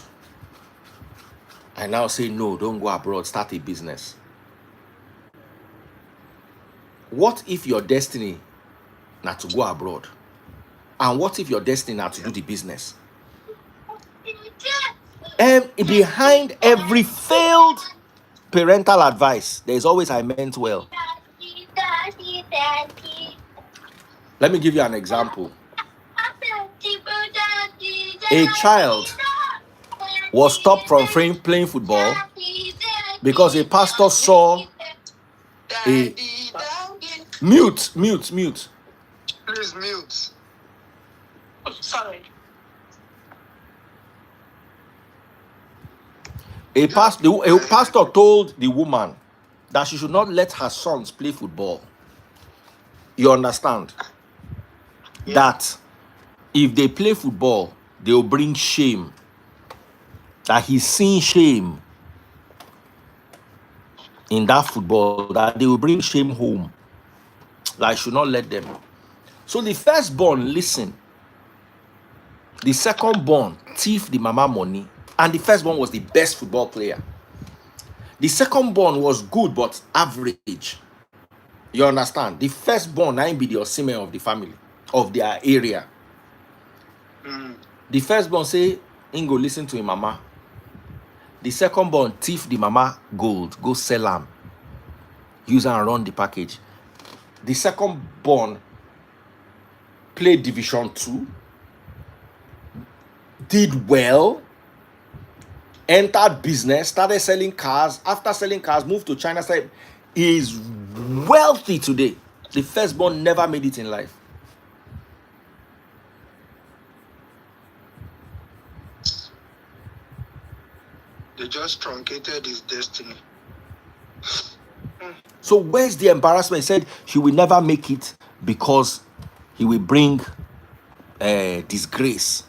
I now say, no, don't go abroad. Start a business. What if your destiny not to go abroad? And what if your destiny not to do the business? And behind every failed parental advice, there's always I meant well. Let me give you an example. A child was stopped from playing football because a pastor saw a mute. Please mute. Sorry. A pastor told the woman that she should not let her sons play football. You understand? Yeah. That if they play football, they will bring shame. That he's seeing shame in that football, that they will bring shame home. That I should not let them. So the firstborn listened. The secondborn thief the mama money. And the firstborn was the best football player. The secondborn was good but average. You understand? The firstborn ain't be the Osimhen of the family, of their area. The firstborn say, Ingo, listen to him, mama. The secondborn thief the mama gold, go sell them, use and run the package. The second born played Division 2, did well, entered business, started selling cars. After selling cars, moved to China, is wealthy today. The firstborn never made it in life. They just truncated his destiny. So where's the embarrassment? He said he will never make it because he will bring disgrace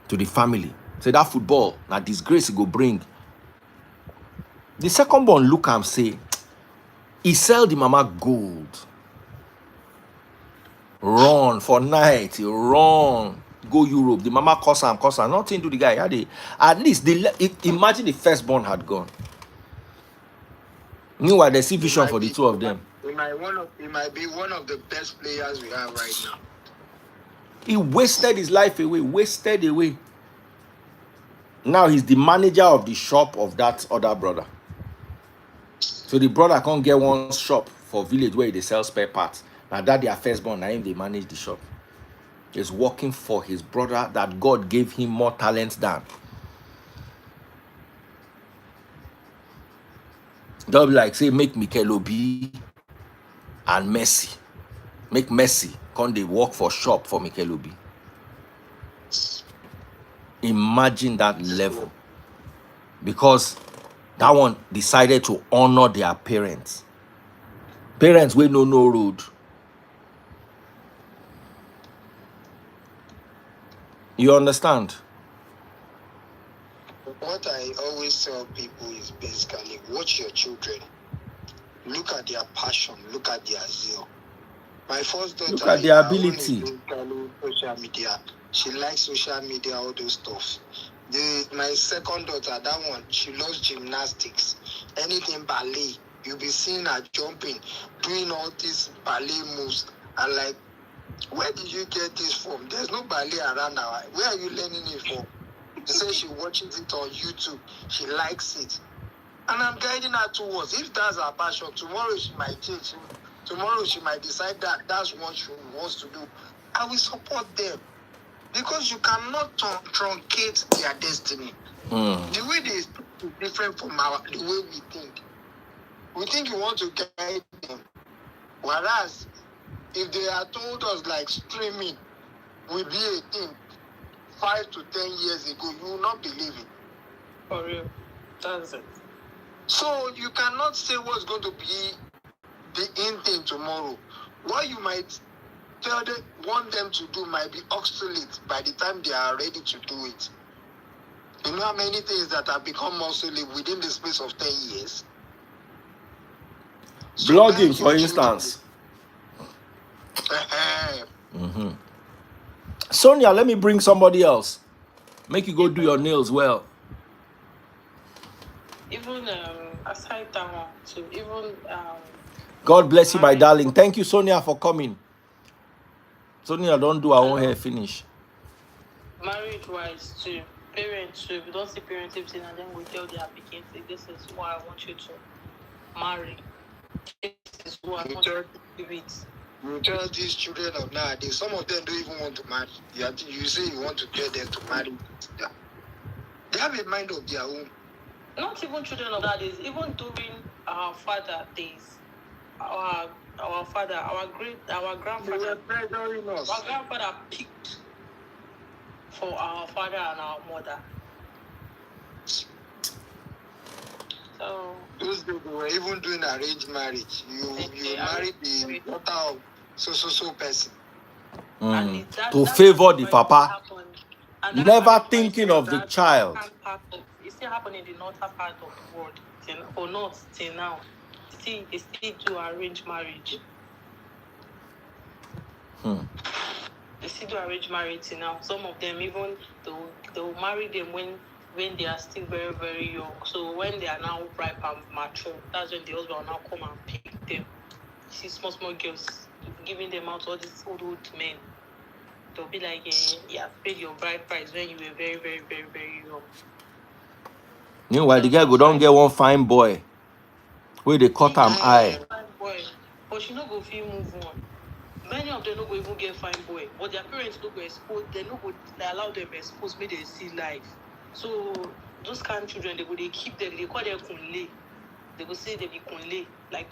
to the family. Say that football, now disgrace he go bring. The second born look and say, he sell the mama gold. Run for night, he run. Go Europe. The mama curse him. Nothing to the guy. At least imagine the firstborn had gone. Meanwhile, they see vision for the two of them. He might be one of the best players we have right now. He wasted his life away. Now he's the manager of the shop of that other brother. So the brother can't get one shop for village where they sell spare parts. Now that their firstborn, now him they manage the shop. He's working for his brother that God gave him more talent than. They'll be like, say, make Mikel Obi and Messi. Make Messi come they work for shop for Mikel Obi. Imagine that level. Because that one decided to honor their parents. Parents will know no road. You understand? What I always tell people is basically watch your children. Look at their passion. Look at their zeal. My first daughter, look at their ability. Social media. She likes social media, all those stuff. My second daughter, that one, she loves gymnastics. Anything ballet, you'll be seeing her jumping, doing all these ballet moves. And like, where did you get this from? There's no ballet around now. Where are you learning it from? She says she watches it on YouTube. She likes it. And I'm guiding her towards. If that's her passion, tomorrow she might change. Tomorrow she might decide that that's what she wants to do. I will support them. Because you cannot truncate their destiny. The way they is different from the way we think. We think you want to guide them. Whereas, if they are told us like streaming will be a thing 5 to 10 years ago, you will not believe it. For real. That's it. So you cannot say what's going to be the in thing tomorrow. What you might want them to do might be obsolete by the time they are ready to do it. You know how many things that have become obsolete within the space of 10 years? Blogging, for instance. Sonia, let me bring somebody else. Make you go do your nails well. Even aside that one too, even God bless you, my darling. Thank you, Sonia, for coming. Sonia, don't do our own hair finish. Marriage-wise too, parents too. If you don't see parenting thing and then we tell the applicant, this is why I want you to marry. This is why I want you to do it. You tell these children of nowadays, some of them don't even want to marry. You say you want to get them to marry. They have a mind of their own. Not even children of nowadays, even during our father days, our father, our grandfather, our grandfather picked for our father and our mother. So those days we were even doing arranged marriage. You married the daughter of so person. To favor the papa. Never thinking of the child. It still happen in the northern part of the world. Or not till now. They still do arranged marriage. They still do arranged marriage till now. Some of them even they'll marry them when they are still very, very young. So when they are now ripe and mature, that's when the husband will now come and pick them. You see small girls giving them out all these old men. They'll be like, you have paid your bride price when you were very, very, very, very young. Meanwhile, the girl go don't get one fine boy where they cut him eye. Boy. But because she no go feel move on. Many of them no go even get fine boy, but their parents no go expose. They no go allow them expose. Make they see life. So those kind of children, they keep them. They call them kunle. They go say they be kunle, like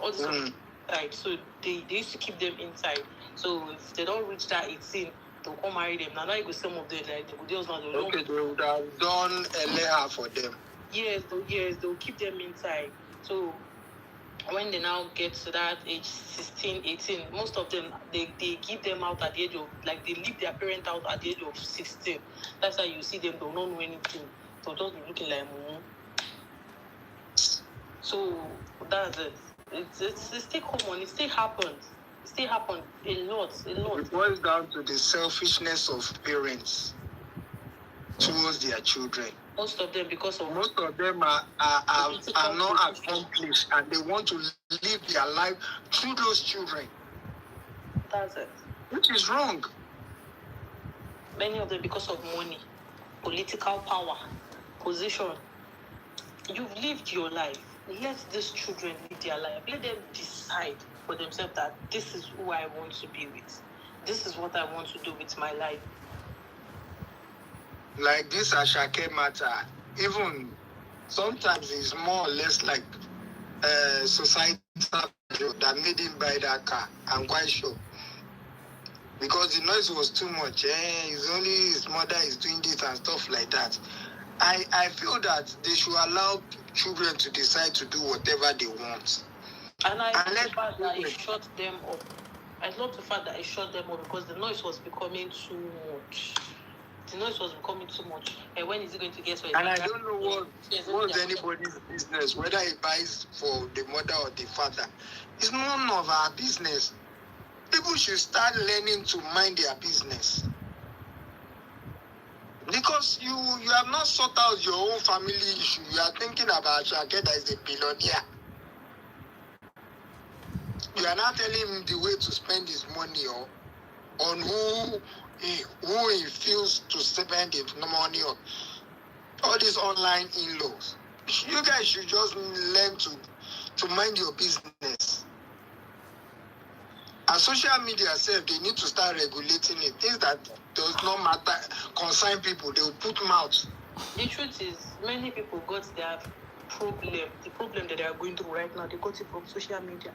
all this inside. So they used to keep them inside. So if they don't reach that 18, they'll come marry them. Now you go some of them like they go just now. Okay, they would have done a leha for them. Yes, they'll keep them inside. So when they now get to that age 16, 18, most of them they give them out at the age of, like, they leave their parent out at the age of 16. That's why you see them, they'll not know anything. They'll just be looking like mumu. So that's it. It's still common. It still happens. It still happens a lot. It boils down to the selfishness of parents towards their children. Most of them, because of most of them are not accomplished, and they want to live their life through those children. That's it. Which is wrong. Many of them because of money, political power, position. You've lived your life. Let these children live their life. Let them decide for themselves that this is who I want to be with. This is what I want to do with my life. Like this Asake matter, even sometimes it's more or less like society that made him buy that car. I'm quite sure. Because the noise was too much. It's only his mother is doing this and stuff like that. I feel that they should allow children to decide to do whatever they want. And I love the fact that it shut them up. I love the fact that it shut them up because the noise was becoming too much. The noise was becoming too much. And when is it going to get so? And I don't know what's anybody's business, whether he buys for the mother or the father. It's none of our business. People should start learning to mind their business. Because you have not sought out your own family issue. You are thinking about Asake that is a billionaire. You are not telling him the way to spend his money on who he feels to spend his money on. All these online in-laws. You guys should just learn to mind your business. And social media self, they need to start regulating it. Things that does not matter, concern people, they will put mouth. The truth is, many people got their problem, the problem that they are going through right now, they got it from social media.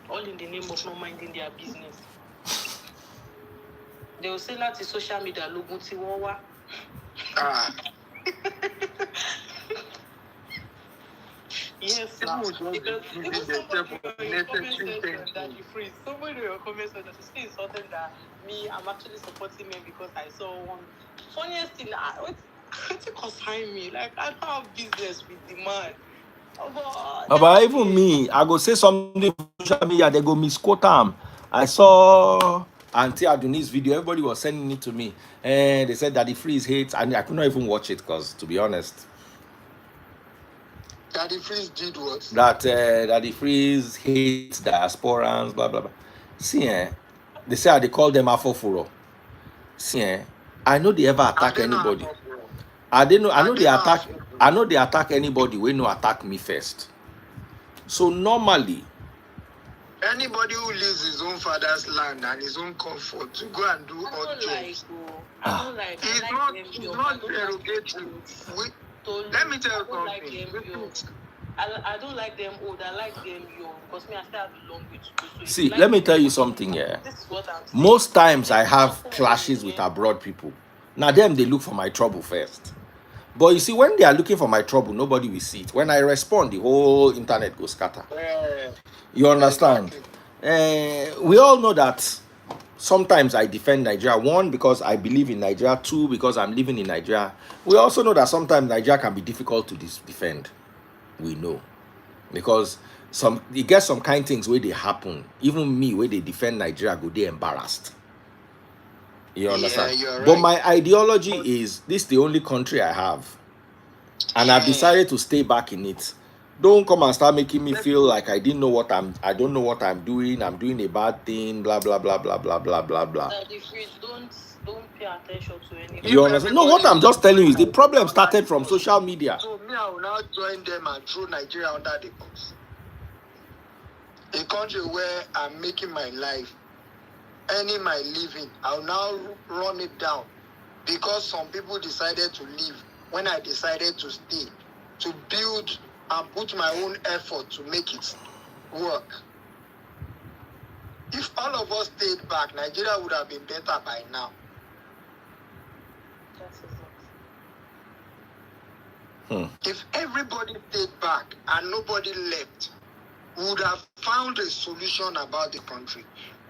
All in the name of not minding their business. They will say that social media logo tiwawa. Yes, because even somebody in your comment section that you freeze. Somebody in your comment section that is still insulting that me, I'm actually supporting men because I saw one. Funniest thing, what concern me? Like, I don't have business with the man. But even me, I go say something on social media, they go misquote them. I saw Auntie Aduni's video, everybody was sending it to me. And they said that the freeze hates, and I could not even watch it because, to be honest, Daddy Freeze did what? That the freeze hates diasporans, blah blah blah. See, they say they call them afofuro. See, I know they ever attack anybody. I know they attack. I know they attack anybody when no attack me first. So normally, anybody who leaves his own father's land and his own comfort to go and do odd jobs. I don't like. It's not derogatory. Let me tell you something. I don't like them old. I like them young because me, I still have a long way to go. So see, let me tell you something. Yeah, this is what I'm saying. Most times I have clashes with abroad people. Now them they look for my trouble first. But you see, when they are looking for my trouble, nobody will see it. When I respond, the whole internet goes scatter. You understand? We all know that sometimes I defend Nigeria. One, because I believe in Nigeria. Two, because I'm living in Nigeria. We also know that sometimes Nigeria can be difficult to defend. We know. Because you get some kind of things where they happen. Even me, where they defend Nigeria, go they embarrassed. You understand? Yeah, right. But my ideology is this is the only country I have. And I've decided to stay back in it. Don't come and start making me feel like I don't know what I'm doing. I'm doing a bad thing, blah blah blah blah blah blah blah blah. Don't pay attention to anything. You understand? No, what I'm just telling you is the problem started from social media. So me, I will now join them and throw Nigeria under the bus. a country where I'm making my life, earning my living, I'll now run it down because some people decided to leave when I decided to stay, to build and put my own effort to make it work. If all of us stayed back, Nigeria would have been better by now. If everybody stayed back and nobody left, we would have found a solution about the country.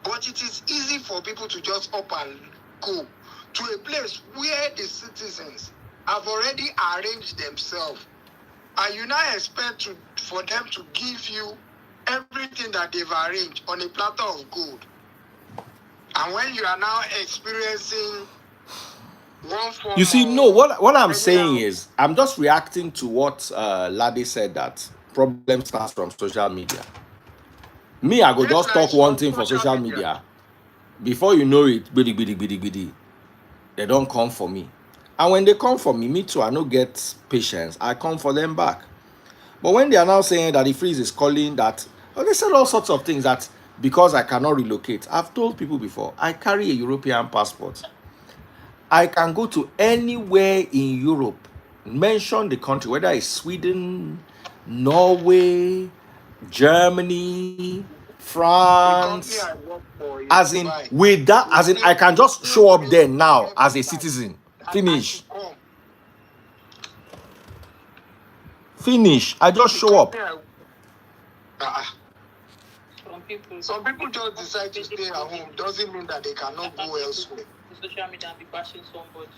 But it is easy for people to just up and go to a place where the citizens have already arranged themselves. And you now expect for them to give you everything that they've arranged on a platter of gold. And when you are now experiencing one form You see, of no, what I'm saying anyhow, is, I'm just reacting to what Lade said, that problem starts from social media. Me, I go yes, just now talk it's one from thing for social social media. media. Before you know it, bidi, bidi, bidi, bidi, they don't come for me. And when they come for me too, I no get patience. I come for them back. But when they are now saying that the freeze is calling that, well, they said all sorts of things that because I cannot relocate. I've told people before, I carry a European passport. I can go to anywhere in Europe. Mention the country, whether it's Sweden, Norway, Germany, The company France. I work for in As in, Dubai, with that, as in, I can just show up there now as a citizen. I should Finish. come. Finish. I just The show up. company some people just decide to stay at home. Doesn't mean that they cannot go elsewhere. Social media and be bashing somebody.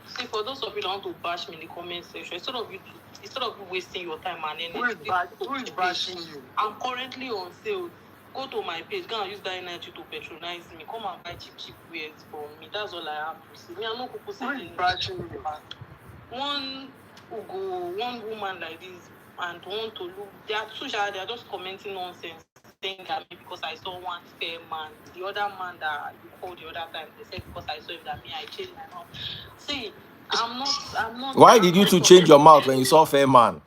See, for those of you that want to bash me in the comment section, instead of you wasting your time and energy, Who is bashing you? I'm currently on sale. Go to my page, go and use that energy to patronize me. Come and buy cheap wares from me. That's all I have to say. Me, I'm not people Who is saying bashing you? one woman like this and want to look. They are social. They are just commenting nonsense, saying that me because I saw one fair man, the other man that you called the other time, they said because I saw him that me I changed my mouth. See, I'm not. Why did you two change your mouth when you saw fair man?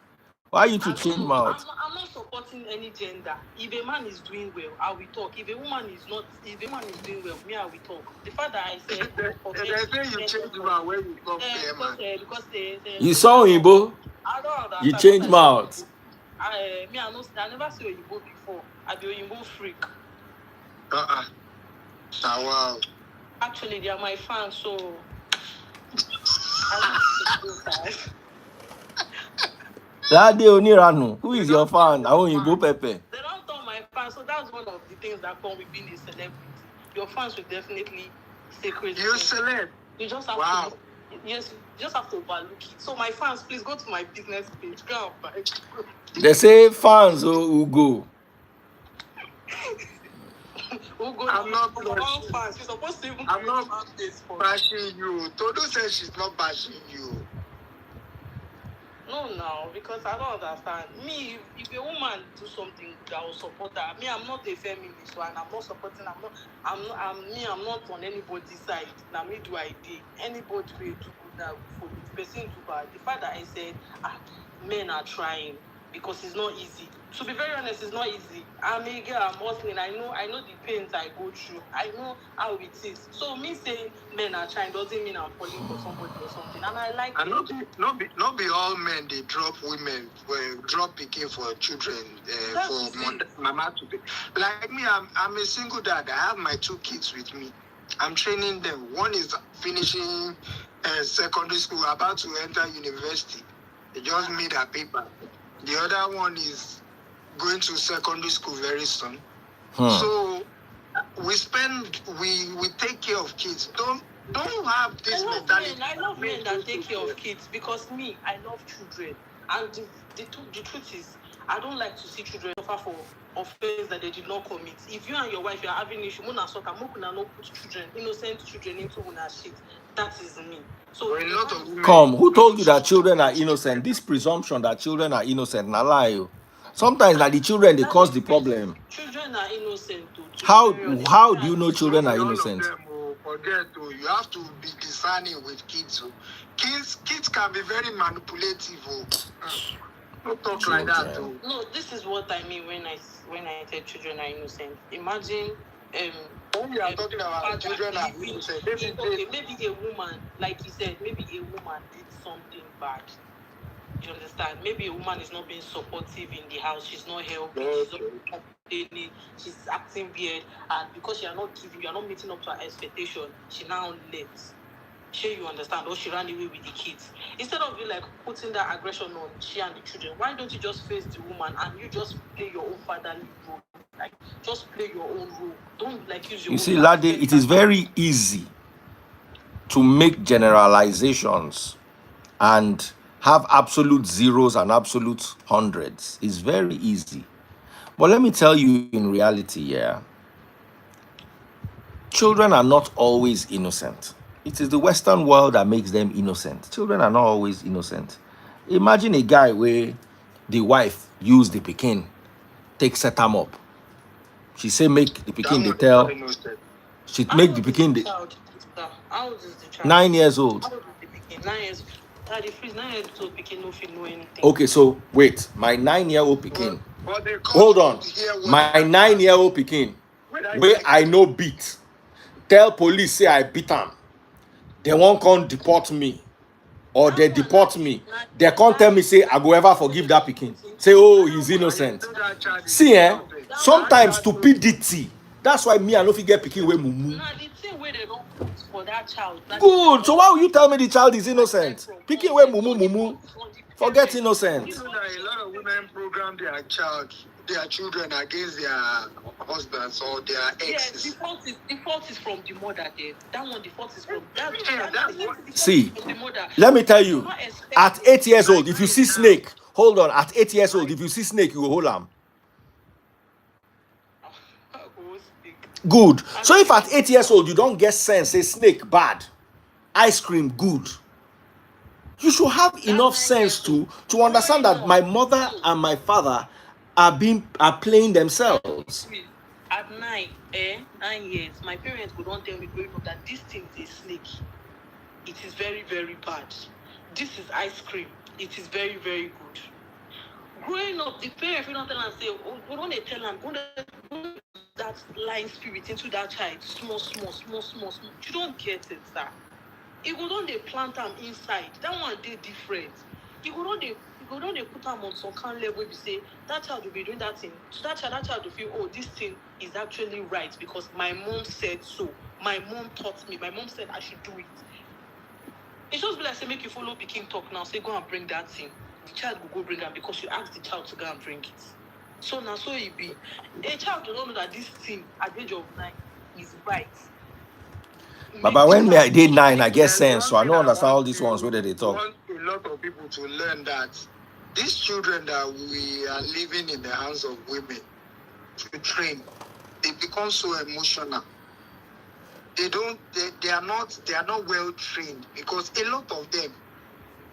Why you two I'm change not, mouth? I'm not supporting any gender. If a man is doing well, I will talk. If a woman is doing well, me, I will talk. The fact that I said, They say you change man when you come fair man. because You saw Oyibo, I don't understand. you change mouth. I never see Oyibo before. I be Oyibo freak. Wow. Actually, they are my fans, so I need to go Lade Oniranu, who is your fan? Oyibo Pepe. They don't tell my fans, so that's one of the things that come with being a celebrity. Your fans will definitely say crazy. You're celeb. You just have to. Yes, you just have to overlook it. So my fans, please go to my business page. Go and buy. They say fans who go. I'm not fans. You're supposed to even I'm not bashing you. Todo says she's not bashing you. No, because I don't understand. Me, if a woman do something good, I will support her. Me, I'm not a feminist, so and I'm not supporting. I'm not on anybody's side. Now me do I did. Anybody will do good now for the person do bad. The fact that I said men are trying because it's not easy. To be very honest, it's not easy. I'm a girl, I'm hustling. I know the pains I go through. I know how it is. So me saying men are trying doesn't mean I'm falling for somebody or something. And I like and it. Not be all men they drop women, drop picking for children, for mama to be. Like me, I'm a single dad. I have my 2 kids with me. I'm training them. One is finishing secondary school, about to enter university. They just made a paper. The other one is going to secondary school very soon. So we take care of kids. Don't have this mentality. I love men that take care of kids because me, I love children. And the truth is, I don't like to see children suffer for offense that they did not commit. If you and your wife are having issue, muna soka, muna no put children, innocent children into una shit. That is me. So a lot of women, come, who told you that children are innocent? This presumption that children are innocent, na lie. Sometimes that the children they cause the problem. Children are innocent too. How do you know children are innocent? You have to be discerning with kids. Kids can be very manipulative. Don't talk like that, though. No, this is what I mean when I say children are innocent. Imagine when we are talking about children are innocent, maybe a woman, like you said, maybe a woman did something bad. You understand? Maybe a woman is not being supportive in the house. She's not helping. She's not complaining. She's acting weird, and because you are not meeting up to her expectation, she now left. Sure, you understand? Or she ran away with the kids. Instead of you like putting that aggression on she and the children, why don't you just face the woman and you just play your own fatherly role? Like just play your own role. Don't like use your. You see, Lade, it is very easy to make generalizations and have absolute zeros and absolute hundreds. It's very easy. But let me tell you in reality, yeah, children are not always innocent. It is the Western world that makes them innocent. Children are not always innocent. Imagine a guy where the wife use the pikin, take set them up. She say make the pikin they tell. She make the pikin the. How old is the child? 9 years old. How old is the pikin? 9 years. The freeze 9 years old pikin no fit know anything. Okay, so wait, my 9-year-old pikin. Hold on, my 9-year-old pikin, where I know beat. Tell police say I beat him. They won't come deport me, or they deport me. They can't tell me say I go ever forgive that pikin. Say oh he's innocent. See sometimes stupidity. That's why me I no fit get pikin wey mumu. For that child. Good. So why will you tell me the child is innocent? Pikin wey mumu. Forget innocent. You know that a lot of women program their children against their husbands or their exes. Yes, the fault is from the mother there. That one, the fault is from that. See, let me tell you, at 8 years old, if you see snake, hold on, at 8 years old, if you see snake, you will hold am. Good. So if at 8 years old, you don't get sense, say snake, bad. Ice cream, good. You should have enough sense to understand that my mother and my father are playing themselves. At 9 years, my parents would not tell me growing up that this thing is a snake. It is very, very bad. This is ice cream. It is very, very good. Growing up, the parents will not tell and say, oh, we don't tell them, that lying spirit into that child, small. You don't get it, sir. You go down, they plant them inside. That one they different. You go down, they put them on some kind of level. You say that child will be doing that thing. So that child will feel, oh, this thing is actually right because my mom said so. My mom taught me. My mom said I should do it. It's just like say make you follow Pikin talk now. Say go and bring that thing. The child will go bring them because you asked the child to go and bring it. So now so it be. A child does not know that this thing at the age of 9 is right. But when I did 9, I get sense, so I don't understand all these ones whether they talk. I want a lot of people to learn that these children that we are living in the hands of women to train, they become so emotional. They are not well trained because a lot of them,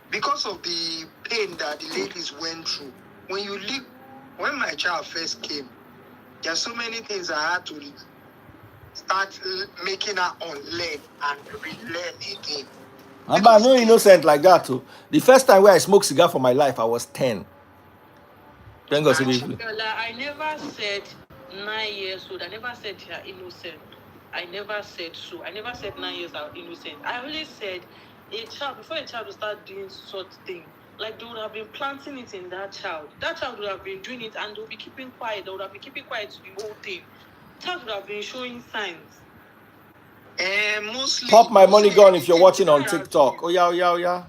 because of the pain that the ladies went through. When my child first came, there are so many things I had to start making her unlearn and relearn again. I'm no innocent like that too. The first time where I smoked cigar for my life, I was 10. Thank God. I never said 9 years old. I never said they are innocent. I never said so. I never said 9 years are innocent. I only said a child, before a child will start doing such thing, like they would have been planting it in that child. That child would have been doing it and they would be keeping quiet. They would have been keeping quiet to the whole thing. Child would have been showing signs. Mostly. Pop my money gun if you're watching on TikTok. Oh yeah.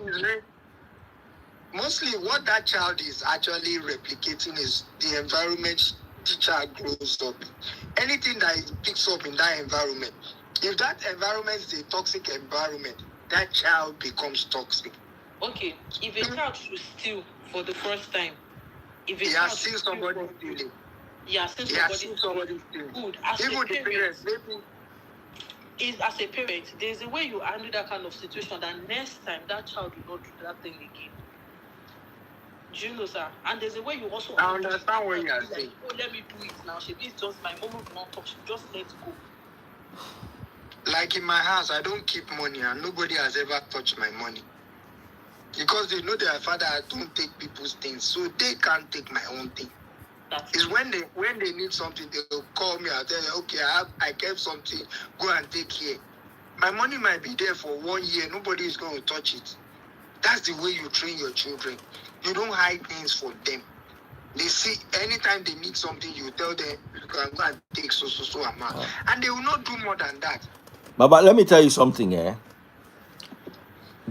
Mostly what that child is actually replicating is the environment the child grows up in. Anything that it picks up in that environment, if that environment is a toxic environment, that child becomes toxic. Okay, if a child should steal for the first time, if a he child has seen somebody stealing. Yeah, since somebody good. As even a the parents, maybe. As a parent, there's a way you handle that kind of situation that next time that child will not do that thing again. Do you know, sir? And there's a way you also I understand what you are saying. Oh, let me do it now. She is just my mom will not talk. She just let go. Like in my house, I don't keep money and nobody has ever touched my money. Because they know their father don't take people's things, so they can't take my own thing. It's when they need something, they'll call me. I'll tell you, okay, I kept something. Go and take care. My money might be there for 1 year. Nobody is going to touch it. That's the way you train your children. You don't hide things for them. They see anytime they need something, you tell them you can go and take so amount, and they will not do more than that. Baba, let me tell you something.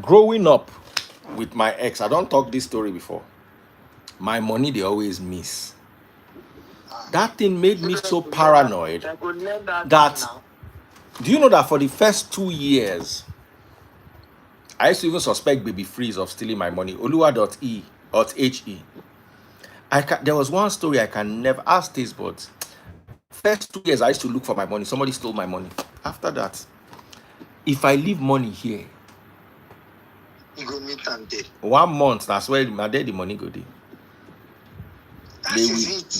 Growing up with my ex, I don't talk this story before. My money they always miss. That thing made me so paranoid that. Do you know that for the first 2 years, I used to even suspect Baby Freeze of stealing my money. Oluwa.he. There was one story I can never ask this, but first 2 years I used to look for my money. Somebody stole my money. After that, if I leave money here, you go meet them there. 1 month, that's where my daddy money go there.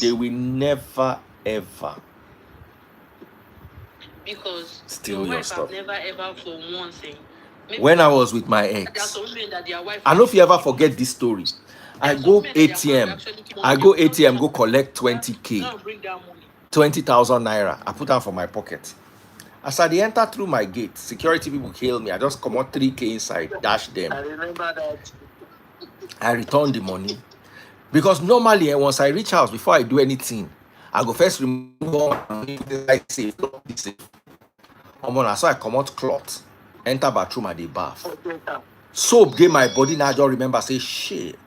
They will never ever because steal your stuff. Never ever for one thing. When I was with my ex, I don't know if you ever forget this story. I go ATM, go collect 20K, 20,000 naira. I put out for my pocket. As I enter through my gate, security people hail me. I just come out 3K inside, dash them. I remember that. I return the money. Because normally, once I reach house, before I do anything, I go first remove all my safe. So I come out cloth, enter bathroom and they bath. Soap gave my body, now I just remember, say, shit.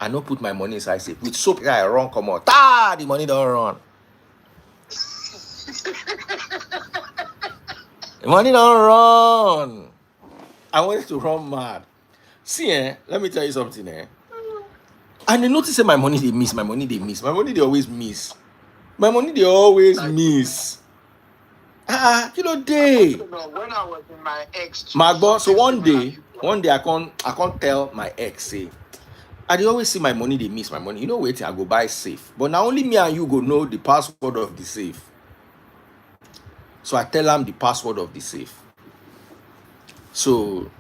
I no put my money inside safe. With soap, I run, come out. The money don't run. The money don't run. I wanted to run mad. See, let me tell you something, And they notice that my money they miss. My money they always miss. My money they always miss. You know they. When I was in my ex. Magbo, so one day I can't tell my ex, say, I dey always see my money they miss my money. You know, wait, I go buy safe. But now only me and you go know the password of the safe. So I tell them the password of the safe. So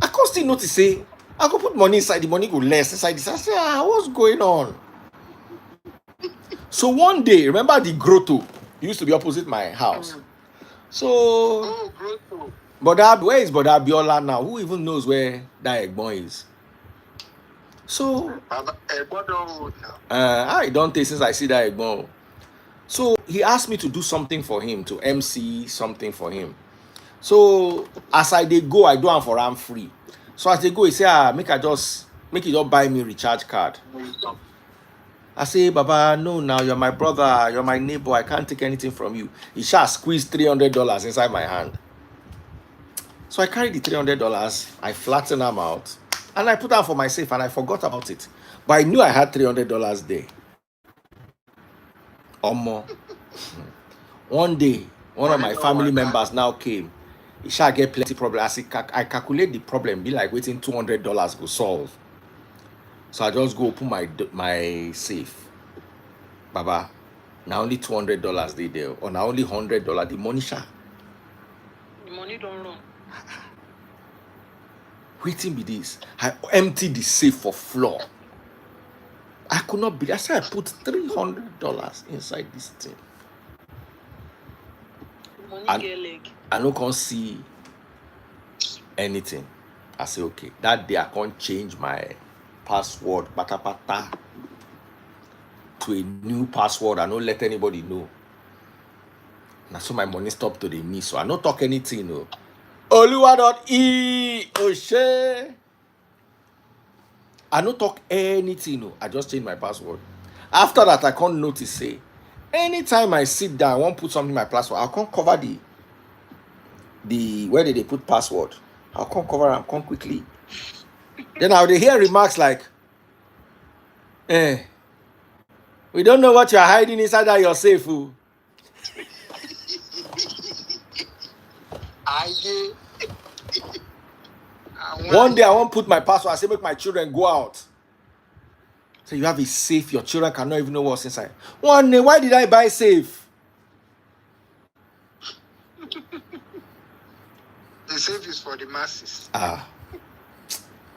I can't still notice, say, I go put money inside, the money go less inside this. I say, what's going on? So one day, remember the grotto used to be opposite my house. So, grotto. Where is Boda Biola now? Who even knows where that Egbon is? So, I don't take since I see that Egbon. So he asked me to do something for him, to MC something for him. So as I dey go, I do am for am free. So as they go, he say, make it just buy me recharge card. I say, Baba, no, now you're my brother, you're my neighbor, I can't take anything from you. He shall squeeze $300 inside my hand. So I carried the $300, I flattened them out, and I put them for my safe, and I forgot about it. But I knew I had $300 there. Or more. One day, one of my family members now came. He shall get plenty problem. I calculate the problem, be like waiting $200 go solve. So I just go open my safe. Baba, now only $200 they there, or now only $100. The money shall. The money don't run. Waiting be this. I emptied the safe for floor. I could not believe. I said I put $300 inside this thing. Money get leg. I no can't see anything. I say okay. That day I can't change my password pata to a new password. I don't let anybody know. And so my money stopped to the miss. So I don't talk anything. No. Oluwa.he. Oshe. I don't talk anything. No. I just change my password. After that, I can't notice. Say, anytime I sit down, I want to put something in my password. I can't cover the where did they put password? I can't cover them. Come quickly. Then I would hear remarks like, we don't know what you're hiding inside that you're safe. One day I won't put my password. I say, make my children go out. So you have a safe. Your children cannot even know what's inside. One day, why did I buy safe? The save is for the masses.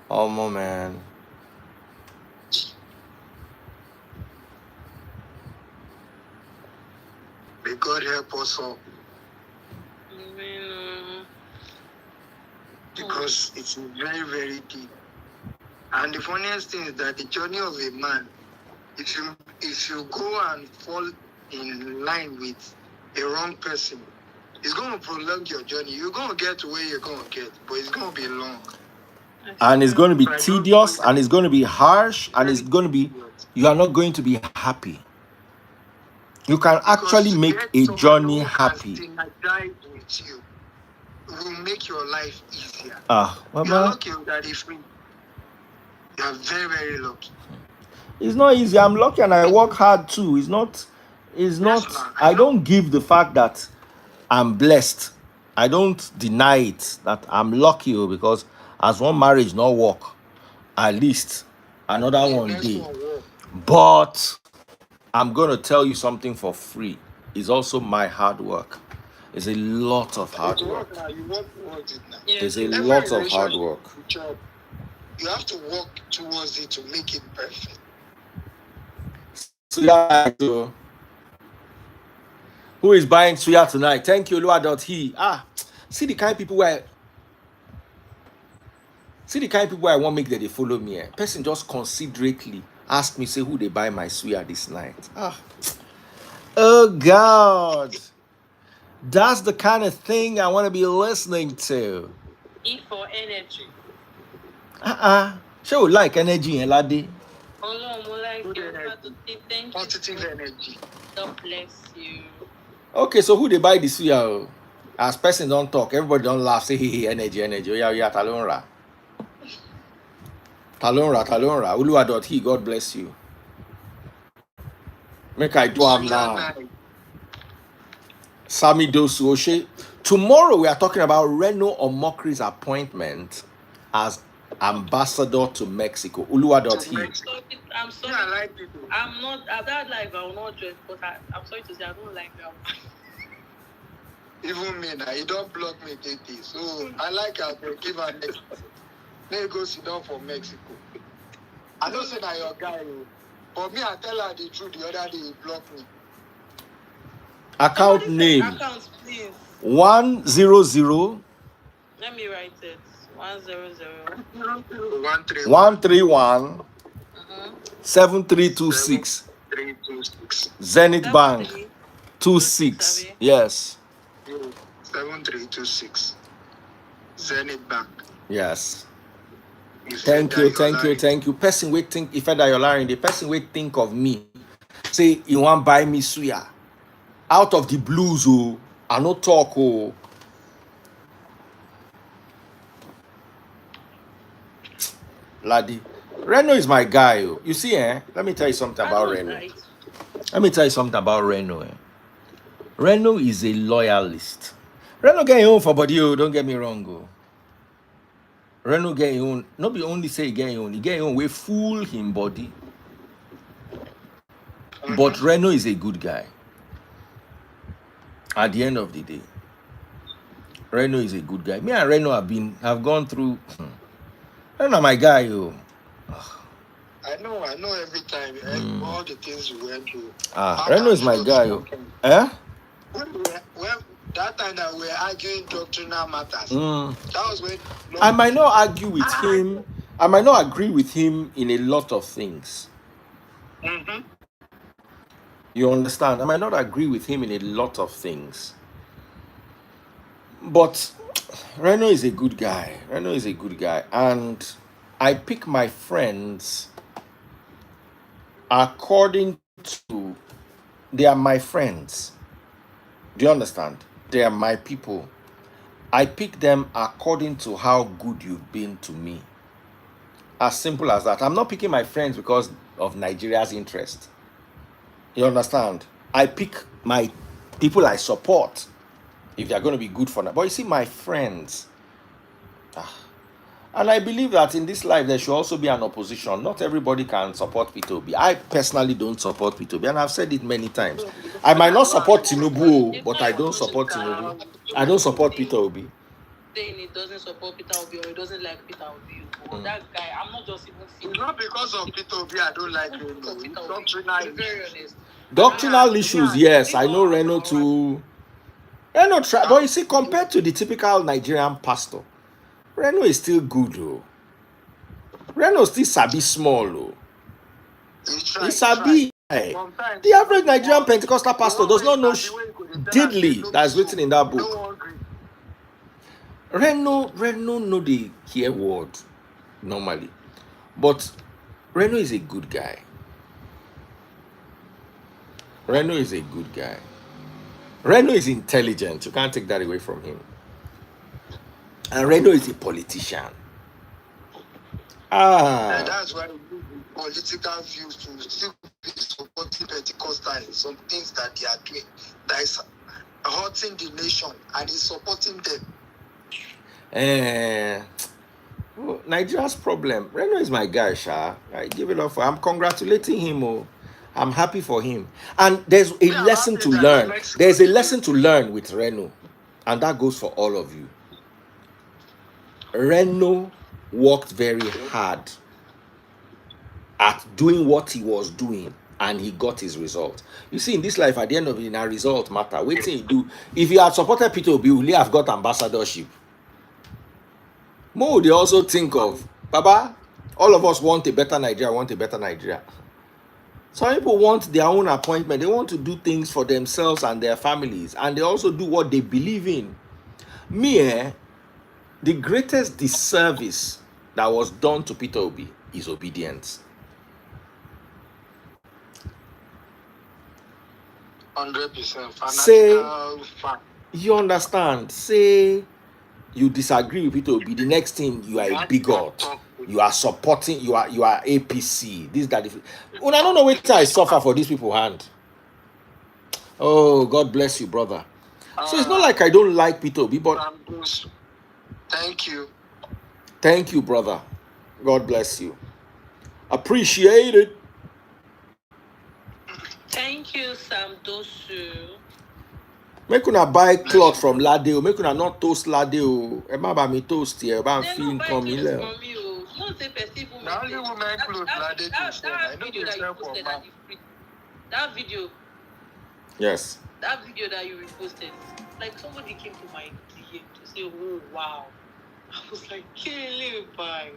Oh man. May God help us all. Amen. Because it's very, very deep. And the funniest thing is that the journey of a man, if you go and fall in line with a wrong person, it's going to prolong your journey. You're going to get to where you're going to get, but it's going to be long. And it's going to be tedious, and it's going to be harsh, and it's going to be, you are not going to be happy. You can actually make a journey happy. With you will make your life easier. Well, you're lucky that if you are very, very lucky. It's not easy. I'm lucky and I work hard too. It's not, I don't give the fact that I'm blessed. I don't deny it that I'm lucky because as one marriage not work, at least another one day. But I'm going to tell you something for free. It's also my hard work. It's a lot of hard work. It's a lot of hard work. You have to work towards it to make it perfect. Suya, who is buying suya tonight? Thank you, Lua.he. See the kind of people where I want make that they follow me. Person just considerately ask me, say who they buy my suya this night. Oh God. That's the kind of thing I want to be listening to. E for energy. She would like energy and laddie. Positive energy. God bless you. Okay, so who they buy the suya? As person don't talk, everybody don't laugh. Say hey, energy. Oh yeah, talonra. Uluwa.he, God bless you. Make I do am now. Sami Dosu Oshe. Tomorrow we are talking about Reno Omokri's appointment as ambassador to Mexico. Uluwa.he. I'm sorry. I like people. I'm not at that life. I will not dress, but I'm sorry to say I don't like them. Even me now, you don't block me, Titi. So I like her to give her next. Let me go sit down for Mexico. I don't say that your guy, but me, I tell her the truth. The other day, he blocked me. Account name. Account, please. 100. Let me write it. 100. 131 7326. Zenith Bank 26. Yes. 7326. Zenith Bank. Yes. Thank you. Person we think if you're lying, the person we think of me. Say you want buy me suya. Out of the blues, I no talk. Laddie. Reno is my guy. You see, let me tell you something about Reno. Reno is a loyalist. Reno get your own for body, don't get me wrong. Reno get your own. Not be only say he get your own, we fool him body. But Reno is a good guy. At the end of the day, Reno is a good guy. Me and Reno have gone through. Reno my guy, I know every time, all the things you went through. Reno is my guy, Well, that time that we were arguing doctrinal matters, that was when... I might not argue with him. I might not agree with him in a lot of things. You understand? I might not agree with him in a lot of things. But Reno is a good guy. And I pick my friends according to... They are my friends. Do you understand? They are my people. I pick them according to how good you've been to me. As simple as that. I'm not picking my friends because of Nigeria's interest. You understand? I pick my people I support if they're going to be good for them. But you see, my friends. And I believe that in this life, there should also be an opposition. Not everybody can support P2B. I personally don't support P2B, and I've said it many times. I might not support Tinubu, but I don't support Tinubu. I don't support P2B. saying it doesn't support Peter Obi or it doesn't like Peter Obi. But that guy, I'm not just even It's feeling. not because of Peter Obi I don't like him. No. It's doctrinal. To be very honest. Doctrinal issues, yes. I know Reno too. Reno try, but you see, compared to the typical Nigerian pastor, Reno is still good, though. Reno still sabi small, though. He sabi. The average Nigerian Pentecostal pastor does not know diddly that is written in that book. Reno know the key word normally, but Reno is a good guy. Reno is a good guy. Reno is intelligent. You can't take that away from him. And Reno is a politician. And that's why political views to still be supporting Pentecostal in some things that they are doing that is hurting the nation and is supporting them. Nigeria's problem. Reno is my guy, Sha. I give it up for. I'm congratulating him. Oh, I'm happy for him. And there's a lesson to learn. There's a lesson to learn with Reno, and that goes for all of you. Reno worked very hard at doing what he was doing, and he got his result. You see, in this life, at the end of it, a result matter. Wait till you do. If you had supported Peter Obi, you would have got ambassadorship. More they also think of, Baba, all of us want a better Nigeria, Some people want their own appointment. They want to do things for themselves and their families, and they also do what they believe in. Me, the greatest disservice that was done to Peter Obi is obedience. 100%. Say, you understand? Say, you disagree with Peter Obi. The next thing, you are a bigot. You are supporting. You are APC. This that. When I don't know what I suffer for these people hand. Oh, God bless you, brother. So it's not like I don't like Peter Obi, but thank you. Thank you, brother. God bless you. Appreciate it. Thank you, Sam Dosu. Make una buy cloth from Ladeo. Make una not toast Ladeo. Ema ba me toast here. Ba feeling come in there. Now you women clothes Ladeo. That video. Yes. That video that you reposted. Like somebody came to my DM to say, "Oh wow." I was like, "Kill bye."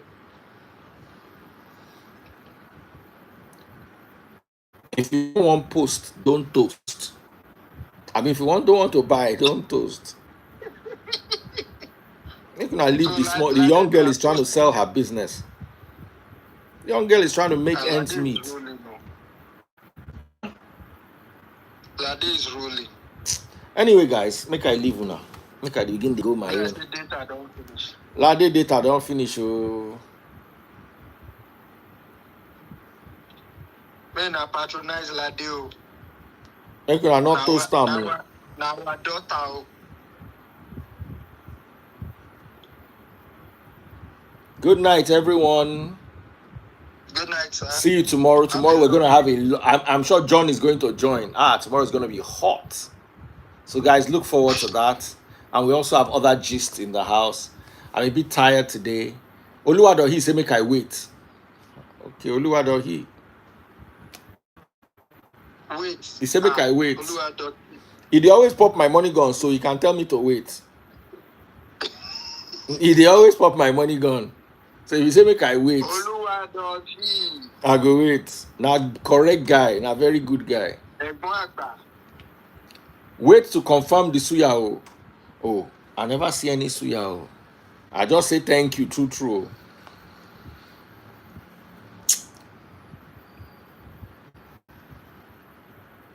If you don't want post, don't toast. I mean, if you don't want to buy, don't toast. You can leave the young girl is trying to sell her business. The young girl is trying to make ends meet. Lade is rolling. Anyway, guys, make I leave now. Make I begin to go my own. Lade data don't finish. Oh. Men are patronize Ladeo. Make you not toast them. Now my daughter. Good night, everyone. Good night, sir. See you tomorrow. Tomorrow we're going to have I'm sure John is going to join. Tomorrow is going to be hot. So guys, look forward to that. And we also have other gist in the house. I'm a bit tired today. Oluwadohi say make I wait. Okay, Oluwadohi. Wait. He said make I wait. He always pop my money gun, so he can tell me to wait. He always pop my money gun. So if you say make I wait, I go wait. Now correct guy, now very good guy. Wait to confirm the suya. Oh, I never see any suya. I just say thank you, true.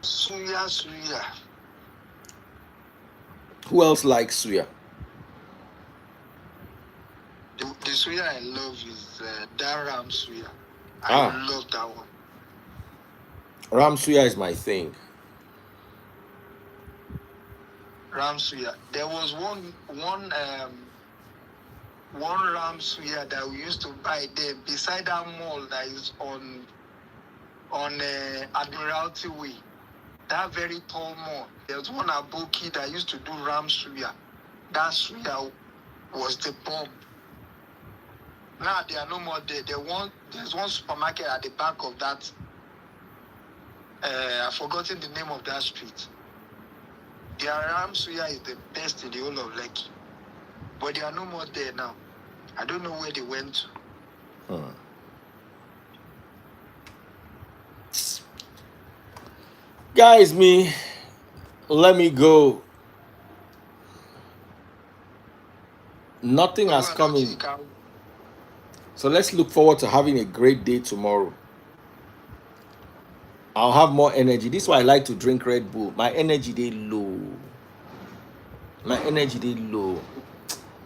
Suya. Who else likes suya? The suya I love is that ram suya. I love that one. Ram suya is my thing. Ram suya. There was one ram suya that we used to buy there beside that mall that is on Admiralty Way. That very tall mall. There's one aboki that used to do ram suya. That suya was the bomb. Now they are no more there. There's one supermarket at the back of that. I've forgotten the name of that street. Their ram suya is the best in the whole of Lekki. But they are no more there now. I don't know where they went to. Guys, let me go. Nothing has come in. So let's look forward to having a great day tomorrow. I'll have more energy. This is why I like to drink Red Bull. My energy they low.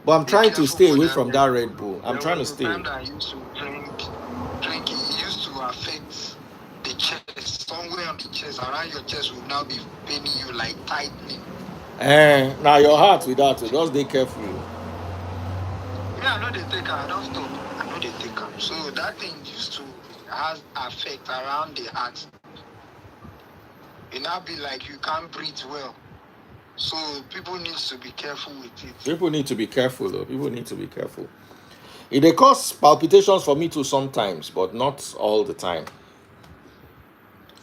But I'm trying to stay away from that Red Bull. I'm trying to stay. I used to drink it used to affect the chest. Somewhere on the chest, around your chest will now be paining you like tightening. Now your heart with that, so just be careful. Yeah, I know they take her. I don't stop. I know they take her. So that thing used to have effect around the heart. It now be like you can't breathe well. So people need to be careful with it. People need to be careful though. People need to be careful. It they cause palpitations for me too sometimes, but not all the time.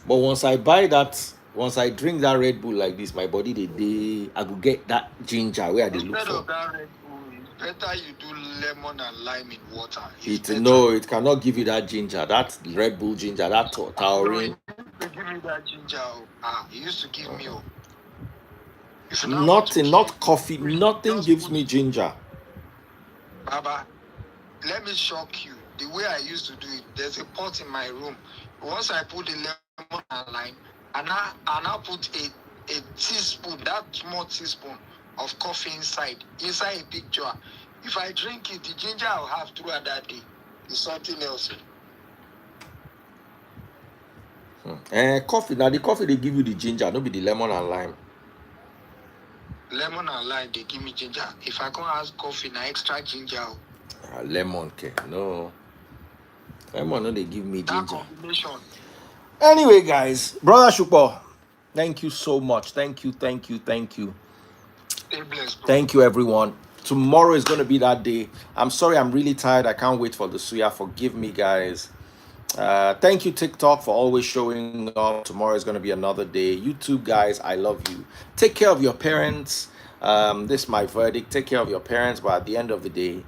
But once I drink that Red Bull like this, my body I will get that ginger where they look for. Instead of that Red Bull, it's better you do lemon and lime in water. It cannot give you that ginger, that Red Bull ginger, that taurine. It give me that ginger. It used to give me. Nothing, not coffee, nothing gives me ginger. Baba, let me shock you. The way I used to do it, there's a pot in my room. Once I put the lemon and lime, and I put a teaspoon, that small teaspoon of coffee inside a big jar. If I drink it, the ginger I'll have throughout that day is something else. Coffee. Now the coffee they give you the ginger, not be the lemon and lime. Lemon and lime, they give me ginger. If I can't ask coffee, na extra ginger. Lemon, no. Lemon, no, they give me that ginger. Combination. Anyway, guys, Brother Shupo, thank you so much. Thank you. Stay blessed, bro. Thank you, everyone. Tomorrow is going to be that day. I'm sorry, I'm really tired. I can't wait for the suya. Forgive me, guys. Thank you, TikTok, for always showing up. Tomorrow is going to be another day. YouTube, guys, I love you. Take care of your parents. This is my verdict. Take care of your parents. But at the end of the day,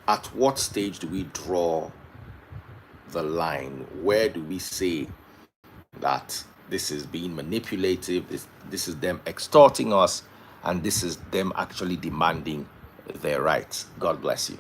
at what stage do we draw the line? Where do we say that this is being manipulative? This is them extorting us, and this is them actually demanding their rights. God bless you.